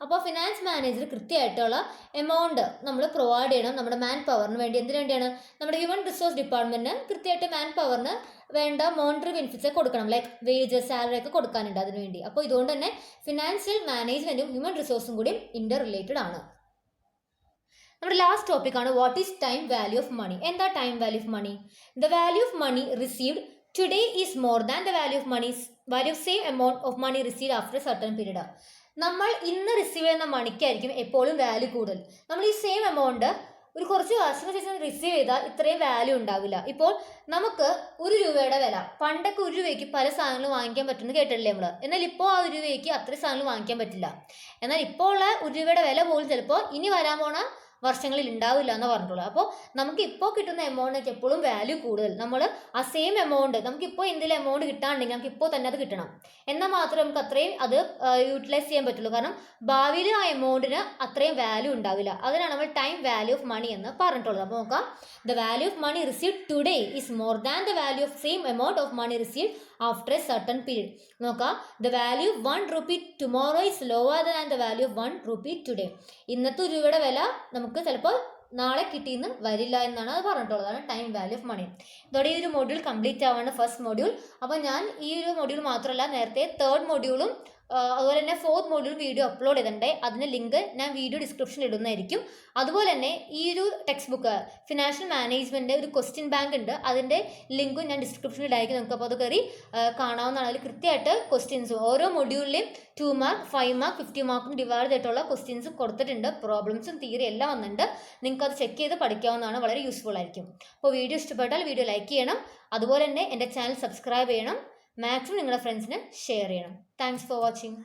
അപ്പോൾ finance manager കൃത്യമായിട്ടുള്ള amount നമ്മൾ provide ചെയ്യണം നമ്മുടെ മാൻ പവറിന് വേണ്ടി. എന്തിനു വേണ്ടിയാണ്? നമ്മുടെ ഹ്യൂമൻ റിസോഴ്സ് ഡിപ്പാർട്ട്മെന്റിന് കൃത്യമായിട്ട് മാൻ പവറിന് വേണ്ട മോണിറ്ററി ബെനിഫിറ്റ്സ് കൊടുക്കണം, ലൈക്ക് വേജ്, സാലറി ഒക്കെ കൊടുക്കാനുണ്ട് അതിനുവേണ്ടി. അപ്പോൾ ഇതുകൊണ്ട് തന്നെ ഫിനാൻഷ്യൽ മാനേജ്മെന്റും ഹ്യൂമൻ റിസോഴ്സും കൂടി ഇന്റർ റിലേറ്റഡ് ആണ്. നമ്മുടെ ലാസ്റ്റ് ടോപ്പിക്കാണ് what is time value of money. എന്താ time value of money? The value of money received today is more than the value of same amount of money received after a certain period. നമ്മൾ ഇന്ന് receive ചെയ്യുന്ന മണിക്കായിരിക്കും എപ്പോഴും value കൂടുതൽ. നമ്മൾ ഈ same amount ഒരു കുറച്ച് വർഷങ്ങൾക്ക് ശേഷം റിസീവ് ചെയ്താൽ ഇത്രയും വാല്യൂ ഉണ്ടാവില്ല. ഇപ്പോൾ നമുക്ക് ₹1 വില, പണ്ടൊക്കെ ₹1 പല സാധനങ്ങളും വാങ്ങിക്കാൻ പറ്റുമെന്ന് കേട്ടിട്ടില്ലേ നമ്മൾ? എന്നാൽ ഇപ്പോൾ ആ ₹1 അത്രയും സാധനങ്ങൾ വാങ്ങിക്കാൻ പറ്റില്ല. എന്നാൽ ഇപ്പോൾ ഉള്ള ₹1 വില പോലും ചിലപ്പോൾ ഇനി വരാൻ പോണ വർഷങ്ങളിൽ ഉണ്ടാവില്ല എന്ന് പറഞ്ഞിട്ടുള്ളൂ. അപ്പോൾ നമുക്ക് ഇപ്പോൾ കിട്ടുന്ന എമൗണ്ടിനൊക്കെ എപ്പോഴും വാല്യൂ കൂടുതൽ. നമ്മൾ ആ സെയിം എമൗണ്ട് നമുക്കിപ്പോൾ എന്തെങ്കിലും എമൗണ്ട് കിട്ടാണ്ടെങ്കിൽ നമുക്ക് ഇപ്പോൾ തന്നെ അത് കിട്ടണം, എന്നാൽ മാത്രമേ നമുക്ക് അത്രയും അത് യൂട്ടിലൈസ് ചെയ്യാൻ പറ്റുള്ളൂ. കാരണം ഭാവിയിൽ ആ എമൗണ്ടിന് അത്രയും വാല്യൂ ഉണ്ടാവില്ല. അതിനാണ് നമ്മൾ ടൈം വാല്യൂ ഓഫ് മണി എന്ന് പറഞ്ഞിട്ടുള്ളത്. അപ്പോൾ നോക്കാം, the value of money received today is more than the value of same amount of money received after a certain period. നോക്കാം, the value of ₹1 tomorrow is lower than the value of ₹1 today. ഇന്നത്തെ ₹1 വില നമുക്ക് ചിലപ്പോൾ നാളെ കിട്ടിയെന്ന് വരില്ല എന്നാണ് അത് പറഞ്ഞിട്ടുള്ളത്. അതാണ് ടൈം വാല്യൂ ഓഫ് മണി. ഇതോടെ ഈ ഒരു മൊഡ്യൂൾ കംപ്ലീറ്റ് ആവാണ്, ഫസ്റ്റ് മൊഡ്യൂൾ. അപ്പോൾ ഞാൻ ഈ ഒരു മൊഡ്യൂൾ മാത്രമല്ല, നേരത്തെ തേർഡ് മൊഡ്യൂളും അതുപോലെ തന്നെ ഫോർത്ത് മൊഡ്യൂൾ വീഡിയോ അപ്ലോഡ് ചെയ്തിട്ടുണ്ട്. അതിൻ്റെ ലിങ്ക് ഞാൻ വീഡിയോ ഡിസ്ക്രിപ്ഷനിൽ ഇടുന്നതായിരിക്കും. അതുപോലെ തന്നെ ഈ ഒരു ടെക്സ്റ്റ് ബുക്ക് ഫിനാൻഷ്യൽ മാനേജ്മെൻറ്റ് ഒരു ക്വസ്റ്റ്യൻ ബാങ്ക് ഉണ്ട്, അതിൻ്റെ ലിങ്കും ഞാൻ ഡിസ്ക്രിപ്ഷനിൽ ഇടായിരിക്കും. നമുക്ക് അപ്പോൾ അത് കയറി കാണാവുന്നതാണ്. അതിൽ കൃത്യമായിട്ട് ക്വസ്റ്റ്യൻസും ഓരോ മൊഡ്യൂളിലെയും 2 മാർക്ക്, 5 മാർക്ക്, 50 മാർക്കും ഡിവൈഡ് ചെയ്തിട്ടുള്ള ക്വസ്റ്റ്യൻസും കൊടുത്തിട്ടുണ്ട്. പ്രോബ്ലംസും തിയറി എല്ലാം വന്നിട്ടുണ്ട്. നിങ്ങൾക്ക് അത് ചെക്ക് ചെയ്ത് പഠിക്കാവുന്നതാണ്, വളരെ യൂസ്ഫുൾ ആയിരിക്കും. അപ്പോൾ വീഡിയോ ഇഷ്ടപ്പെട്ടാൽ വീഡിയോ ലൈക്ക് ചെയ്യണം. അതുപോലെ തന്നെ എൻ്റെ ചാനൽ സബ്സ്ക്രൈബ് ചെയ്യണം. മാക്സിമം നിങ്ങളുടെ ഫ്രണ്ട്സിന് ഷെയർ ചെയ്യണം. Thanks for watching.